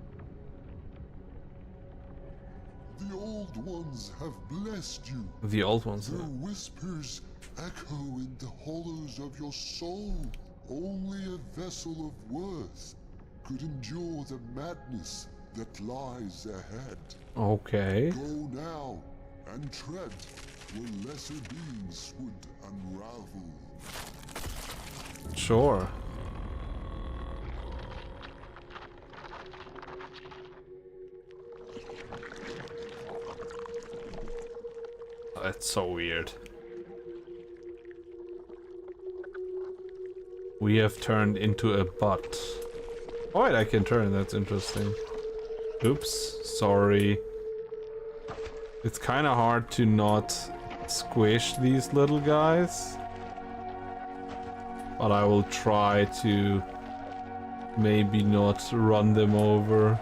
The old ones have blessed you. The old ones. Their whispers echo in the hollows of your soul. Only a vessel of worth could endure the madness that lies ahead. Okay. Go now and tread where lesser beings would unravel. Sure. That's so weird. We have turned into a butt. Oh wait, I can turn, that's interesting. Oops, sorry. It's kinda hard to not squish these little guys. But I will try to maybe not run them over.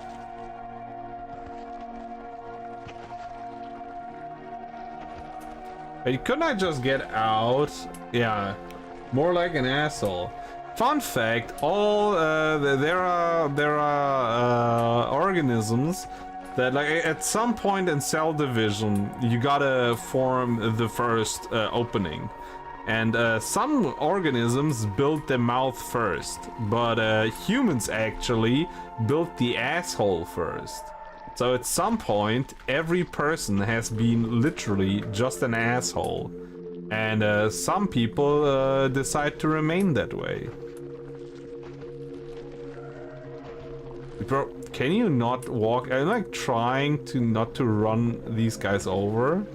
Hey, couldn't I just get out? Yeah, more like an asshole. Fun fact: there are organisms that, like, at some point in cell division, you gotta form the first opening, and some organisms built the mouth first, but humans actually built the asshole first. So at some point, every person has been literally just an asshole, and some people decide to remain that way. Bro, can you not walk? I'm like trying to not to run these guys over,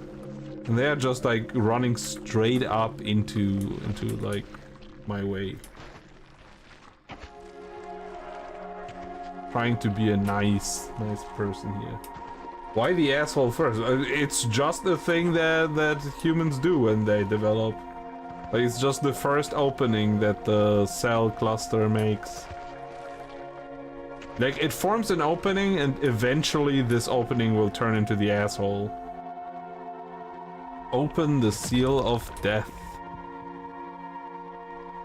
and they're just like running straight up into like my way. Trying to be a nice person here. Why the asshole first? It's just a thing that humans do when they develop. Like, it's just the first opening that the cell cluster makes. Like, it forms an opening, and eventually this opening will turn into the asshole. Open the seal of death.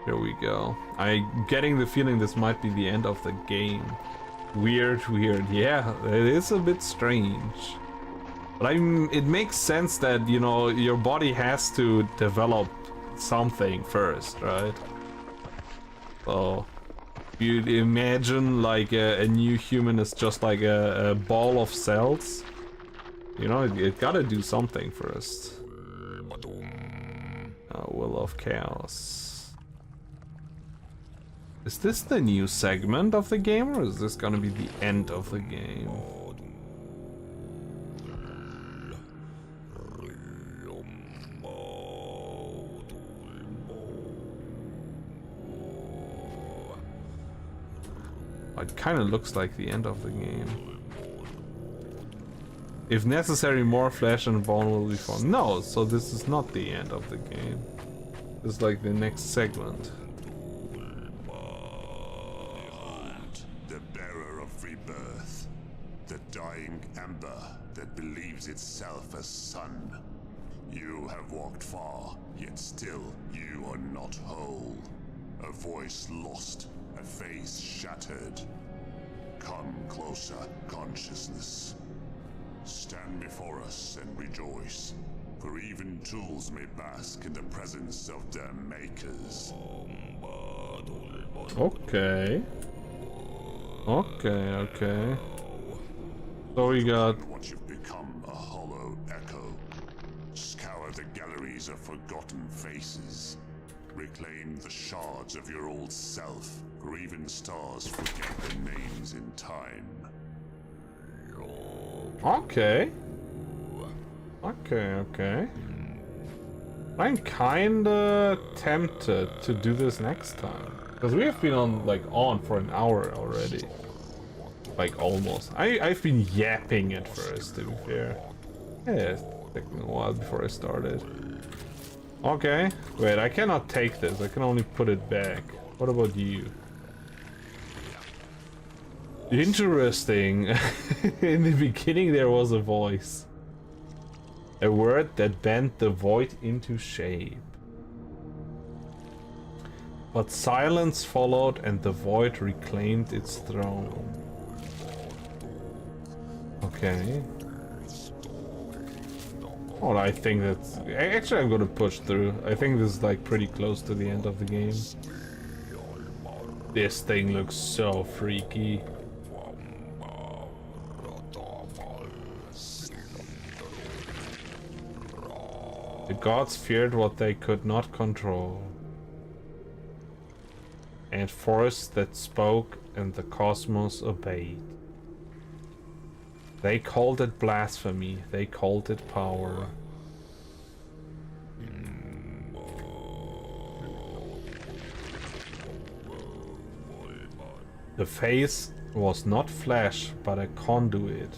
Here we go. I'm getting the feeling this might be the end of the game. Weird. Yeah, it is a bit strange. But it makes sense that, you know, your body has to develop something first, right? So you'd imagine like a new human is just like a ball of cells. You know, it gotta do something first. Will of Chaos. Is this the new segment of the game, or is this gonna be the end of the game? It kind of looks like the end of the game. If necessary, more flesh and bone will be found. No, so this is not the end of the game. This is like the next segment. Behold, the bearer of rebirth, the dying ember that believes itself a sun. You have walked far, yet still you are not whole. A voice lost, a face shattered. Come closer, consciousness. Stand before us and rejoice, for even tools may bask in the presence of their makers. Okay. Okay. So we got... What you've become, a hollow echo. Scour the galleries of forgotten faces. Reclaim the shards of your old self, for even stars forget their names in time. Okay. I'm kinda tempted to do this next time. Because we have been on for an hour already. Like almost. I've been yapping at first, to be fair. Yeah, it's taking a while before I started. Okay. Wait, I cannot take this. I can only put it back. What about you? Interesting. In the beginning there was a voice. A word that bent the void into shape. But silence followed and the void reclaimed its throne. Okay. Well, I think that's... Actually, I'm gonna push through. I think this is like pretty close to the end of the game. This thing looks so freaky. The gods feared what they could not control. And forests that spoke and the cosmos obeyed. They called it blasphemy, they called it power. The face was not flesh, but a conduit.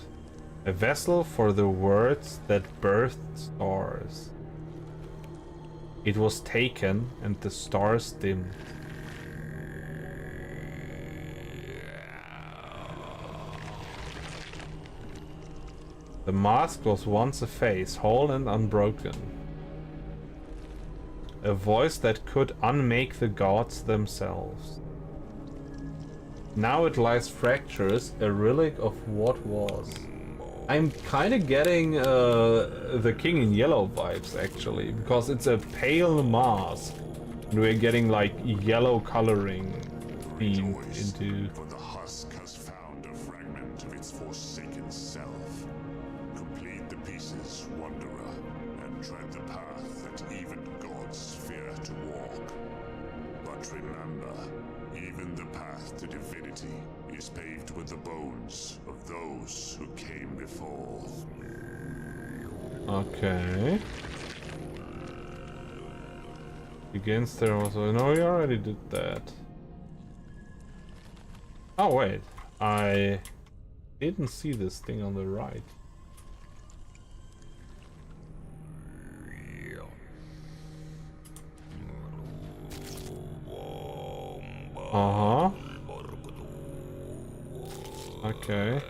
A vessel for the words that birthed stars. It was taken, and the stars dimmed. The mask was once a face, whole and unbroken. A voice that could unmake the gods themselves. Now it lies fractures, a relic of what was. I'm kind of getting the King in Yellow vibes, actually, because it's a pale mask. And we're getting like yellow coloring themed into... For the husk has found a fragment of its forsaken self. Complete the pieces, wanderer, and tread the path that even gods fear to walk. But remember, even the path to divinity is paved with the bones of those who came before. Okay. Begins there also. No, we already did that. Oh wait, I didn't see this thing on the right. Uh-huh. Okay.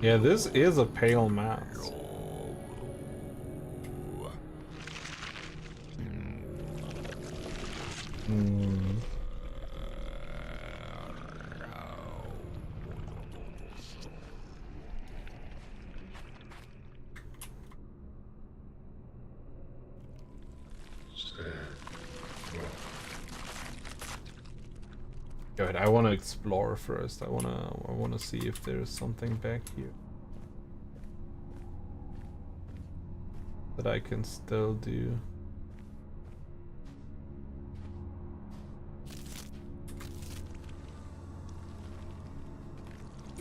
Yeah, this is a pale mask. Good, I wanna explore first. I wanna see if there's something back here that I can still do.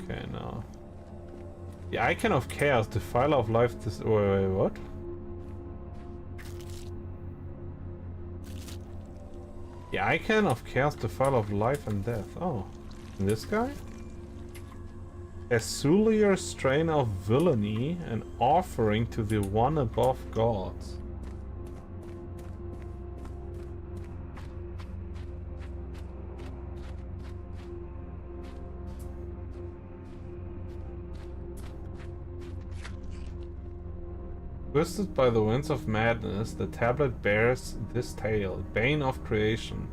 Okay, now. The Icon of Chaos, the File of Life, this. Wait, what? The Icon of Chaos, the File of Life and Death. Oh, this guy? A peculiar strain of villainy, an offering to the one above gods. Twisted by the winds of madness, the tablet bears this tale, bane of creation.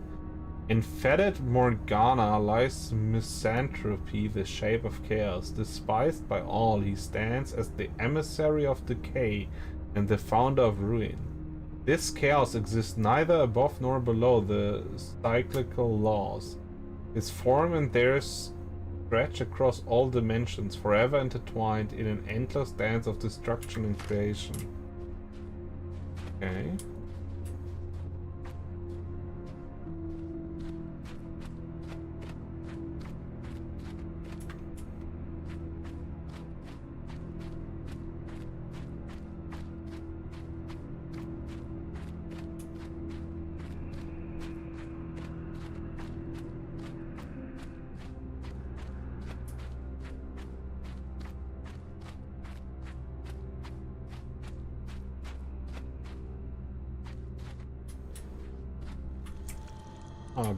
In fetid Morgana lies misanthropy, the shape of chaos. Despised by all, he stands as the emissary of decay and the founder of ruin. This chaos exists neither above nor below the cyclical laws. His form and theirs stretch across all dimensions, forever intertwined in an endless dance of destruction and creation. Okay.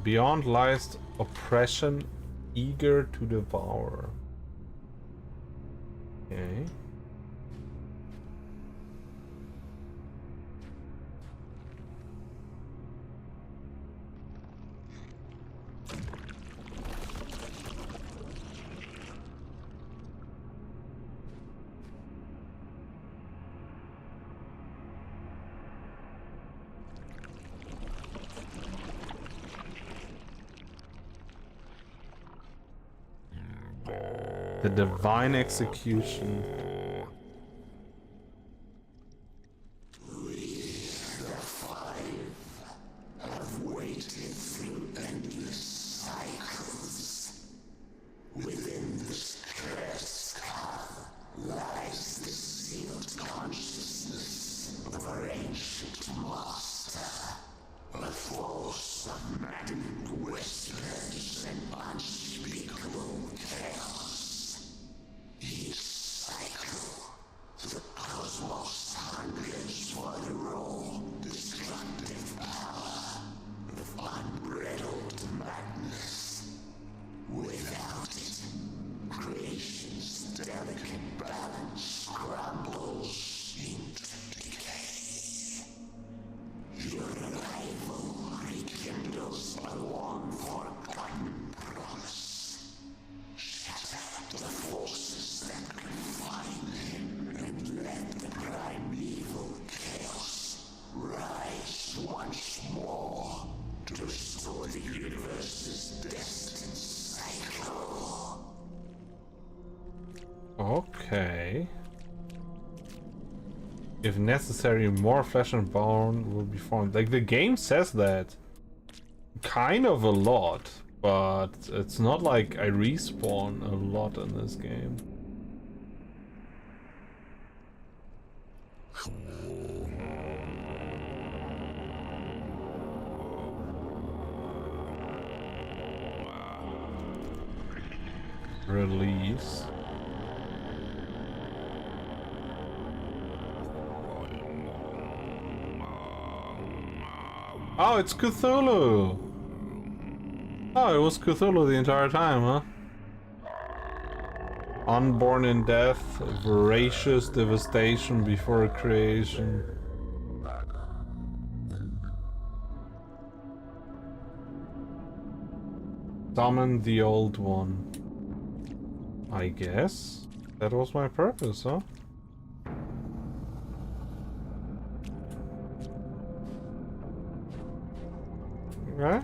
Beyond lies oppression, eager to devour. Okay. The divine execution. Okay. If necessary, more flesh and bone will be formed. Like, the game says that kind of a lot, but it's not like I respawn a lot in this game. Release. Oh, it's Cthulhu! Oh, it was Cthulhu the entire time, huh? Unborn in death, voracious devastation before creation. Summon the old one. I guess that was my purpose, huh? Okay.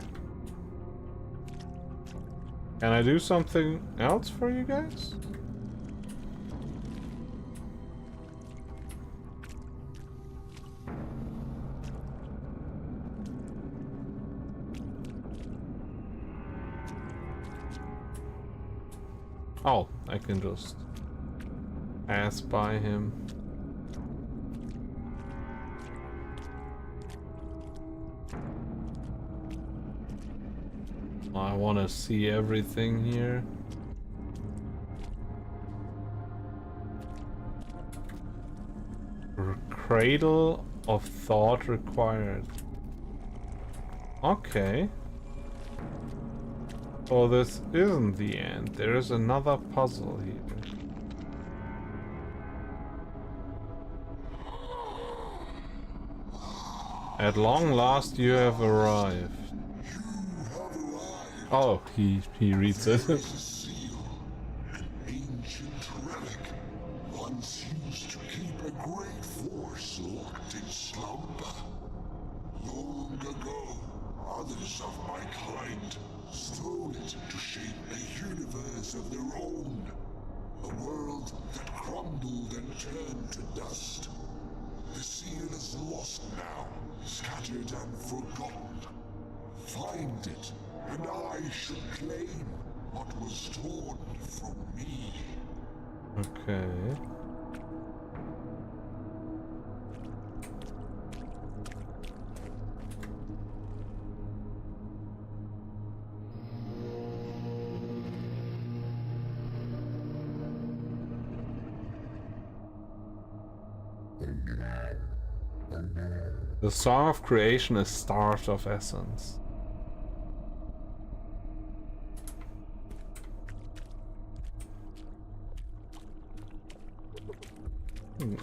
Can I do something else for you guys? Oh, I can just pass by him. I want to see everything here. Cradle of thought required. Okay. So this isn't the end. There is another puzzle here. At long last you have arrived. Oh, he reads it. There is a seal, an ancient relic, once used to keep a great force locked in slumber. Long ago, others of my kind stole it to shape a universe of their own. A world that crumbled and turned to dust. The seal is lost now, scattered and forgotten. Find it, and I should claim what was torn from me. Okay. The Song of Creation is starved of essence.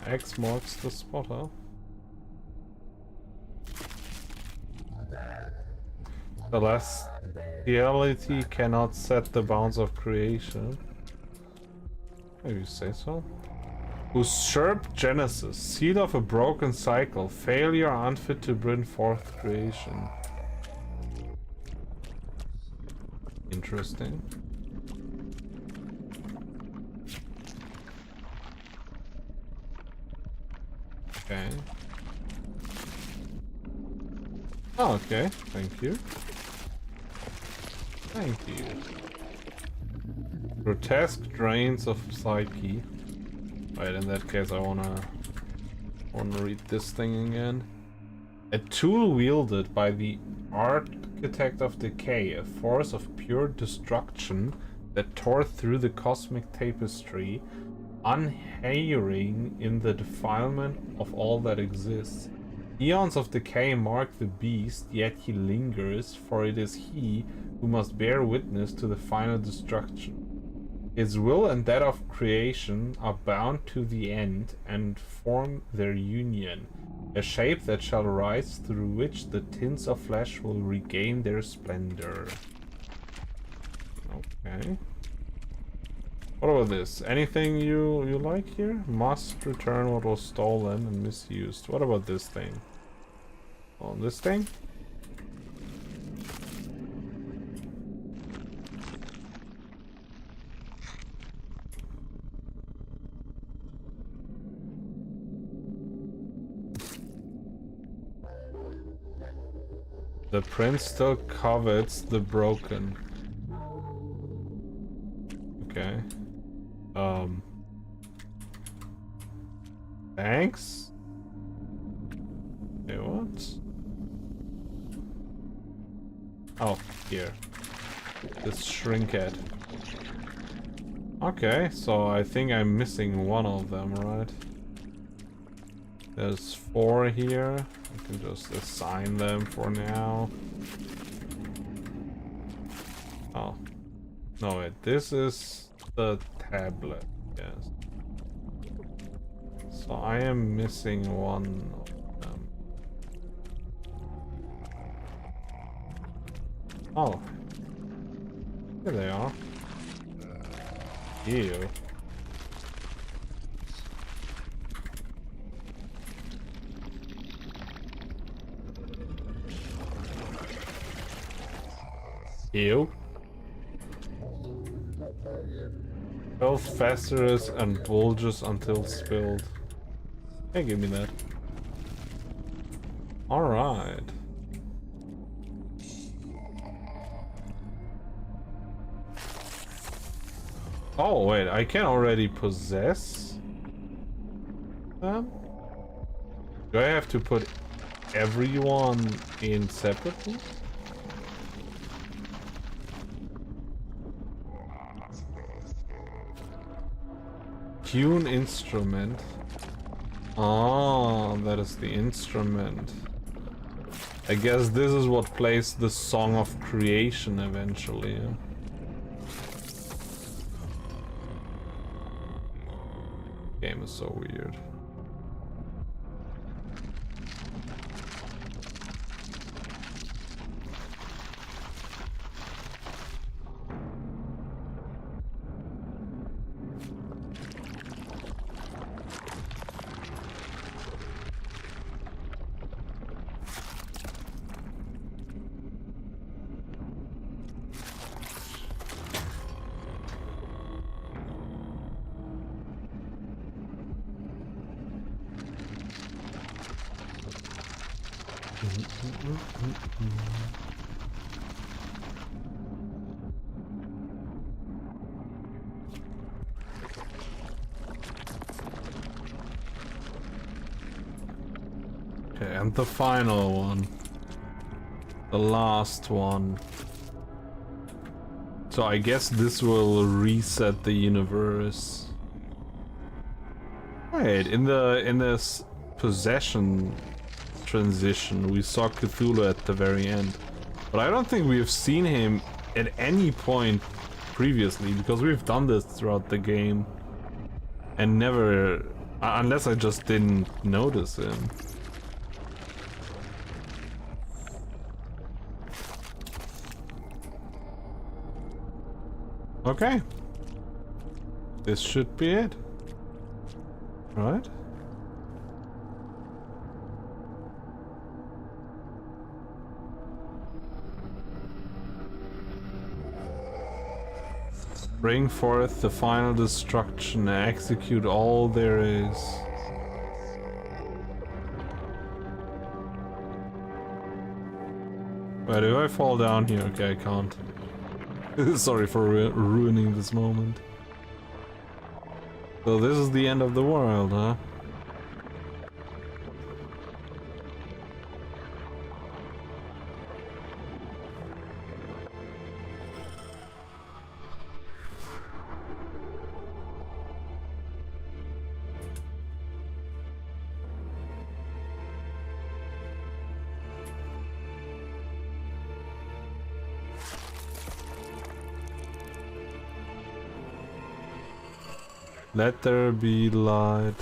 X marks the spot, huh? Celestiality cannot set the bounds of creation. Maybe you say so? Usurped Genesis, seed of a broken cycle, failure unfit to bring forth creation. Interesting. Okay. Oh, okay. Thank you. Thank you. Grotesque drains of psyche. Right, in that case I wanna read this thing again. A tool wielded by the architect of decay, a force of pure destruction that tore through the cosmic tapestry, unheiring in the defilement of all that exists. Eons of decay mark the beast, yet he lingers, for it is he who must bear witness to the final destruction. His will and that of creation are bound to the end and form their union, a shape that shall rise through which the tints of flesh will regain their splendor. Okay. What about this? Anything you like here? Must return what was stolen and misused. What about this thing? Oh, this thing? The prince still covets the broken. Okay. Thanks? Okay, what? Oh, here. This shrinkhead. Okay, so I think I'm missing one of them, right? There's 4 here. I can just assign them for now. Oh. No, wait. This is the tablet. Yes. So I am missing one of them. Oh. Here they are. Ew. Ew. Health festers and bulges until spilled. Hey, give me that. Alright. Oh wait, I can already possess them? Do I have to put everyone in separately? Tune instrument. Oh, that is the instrument. I guess this is what plays the Song of Creation eventually. Yeah? Game is so weird. Okay, and the final one. The last one. So I guess this will reset the universe. Wait, in this possession transition, we saw Cthulhu at the very end. But I don't think we have seen him at any point previously, because we've done this throughout the game. And never... unless I just didn't notice him. Okay. This should be it. Right? Bring forth the final destruction and execute all there is. Wait, if I fall down here? Okay, I can't. Sorry for ruining this moment. So this is the end of the world, huh? Let there be light.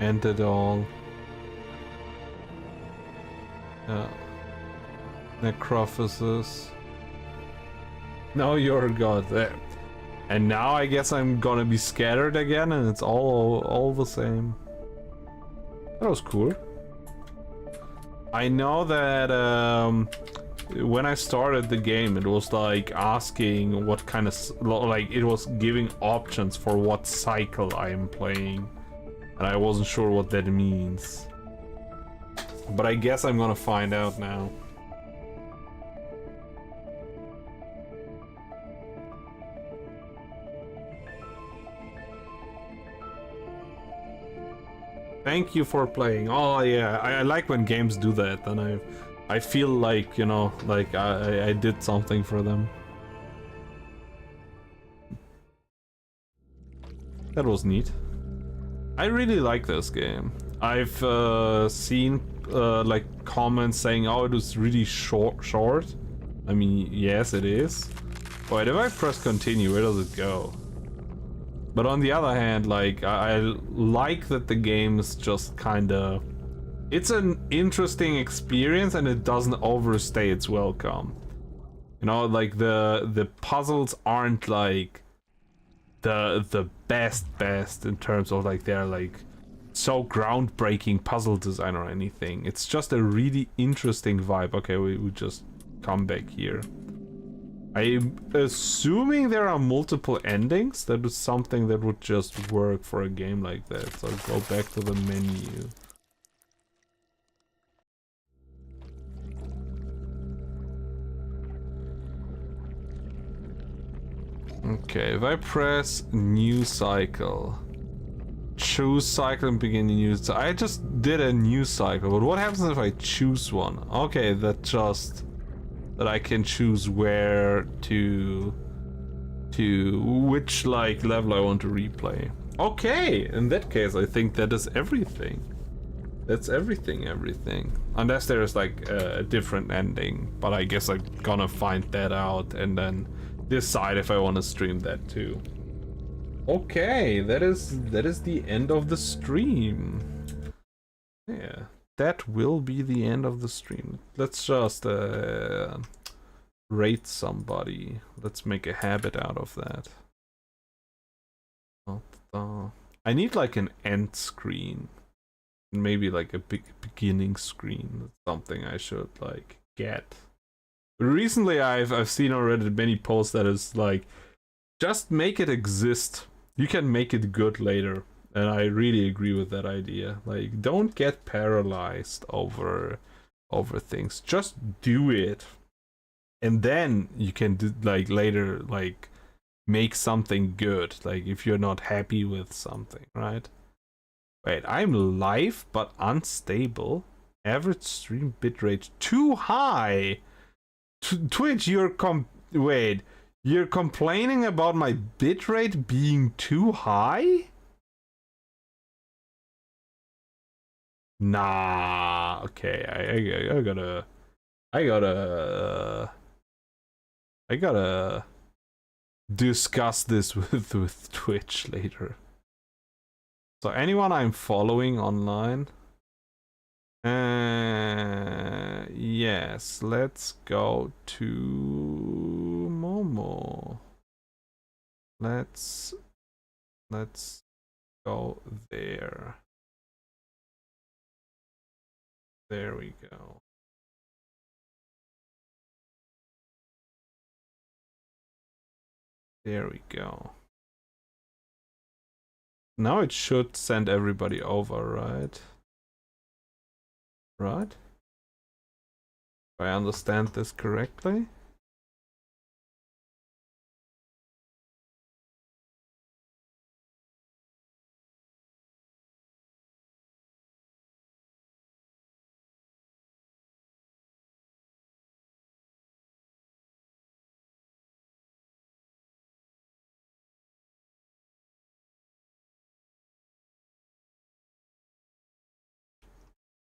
End it all. Yeah. Necrophasis. No, you're God. There. And now I guess I'm gonna be scattered again, and it's all the same. That was cool. I know that when I started the game, it was like asking what kind of like it was giving options for what cycle I am playing, and I wasn't sure what that means. But I guess I'm gonna find out now. Thank you for playing. Oh yeah, I like when games do that, and I feel like, you know, like I did something for them. That was neat. I really like this game. I've seen like comments saying, oh, it was really short. I mean, yes, it is. Wait, if I press continue, where does it go? But on the other hand, like, I like that the game is just kinda... It's an interesting experience and it doesn't overstay its welcome. You know, like, the puzzles aren't, like, the best in terms of like they're like so groundbreaking puzzle design or anything. It's just a really interesting vibe. Okay, we just come back here. I'm assuming there are multiple endings. That is something that would just work for a game like that. So go back to the menu. Okay, if I press new cycle, choose cycle and begin a new cycle. I just did a new cycle, but what happens if I choose one? Okay, that I can choose where to which like level I want to replay. Okay, in that case I think that is everything. That's everything. Unless there's like a different ending, but I guess I'm gonna find that out and then decide if I want to stream that too. Okay, that is the end of the stream. Yeah, that will be the end of the stream. Let's just rate somebody. Let's make a habit out of that. I need like an end screen. Maybe like a big beginning screen. That's something I should like get. Recently I've seen already many posts that is like, just make it exist. You can make it good later. And I really agree with that idea. Like, don't get paralyzed over things. Just do it. And then you can do, like, later, like, make something good. Like, if you're not happy with something, right? Wait, I'm live but unstable. Average stream bitrate too high. Twitch, you're complaining about my bitrate being too high? Nah, okay, I gotta discuss this with Twitch later. So anyone I'm following online? Yes, let's go to Momo. Let's go there. There we go. There we go. Now it should send everybody over, right? Right? If I understand this correctly.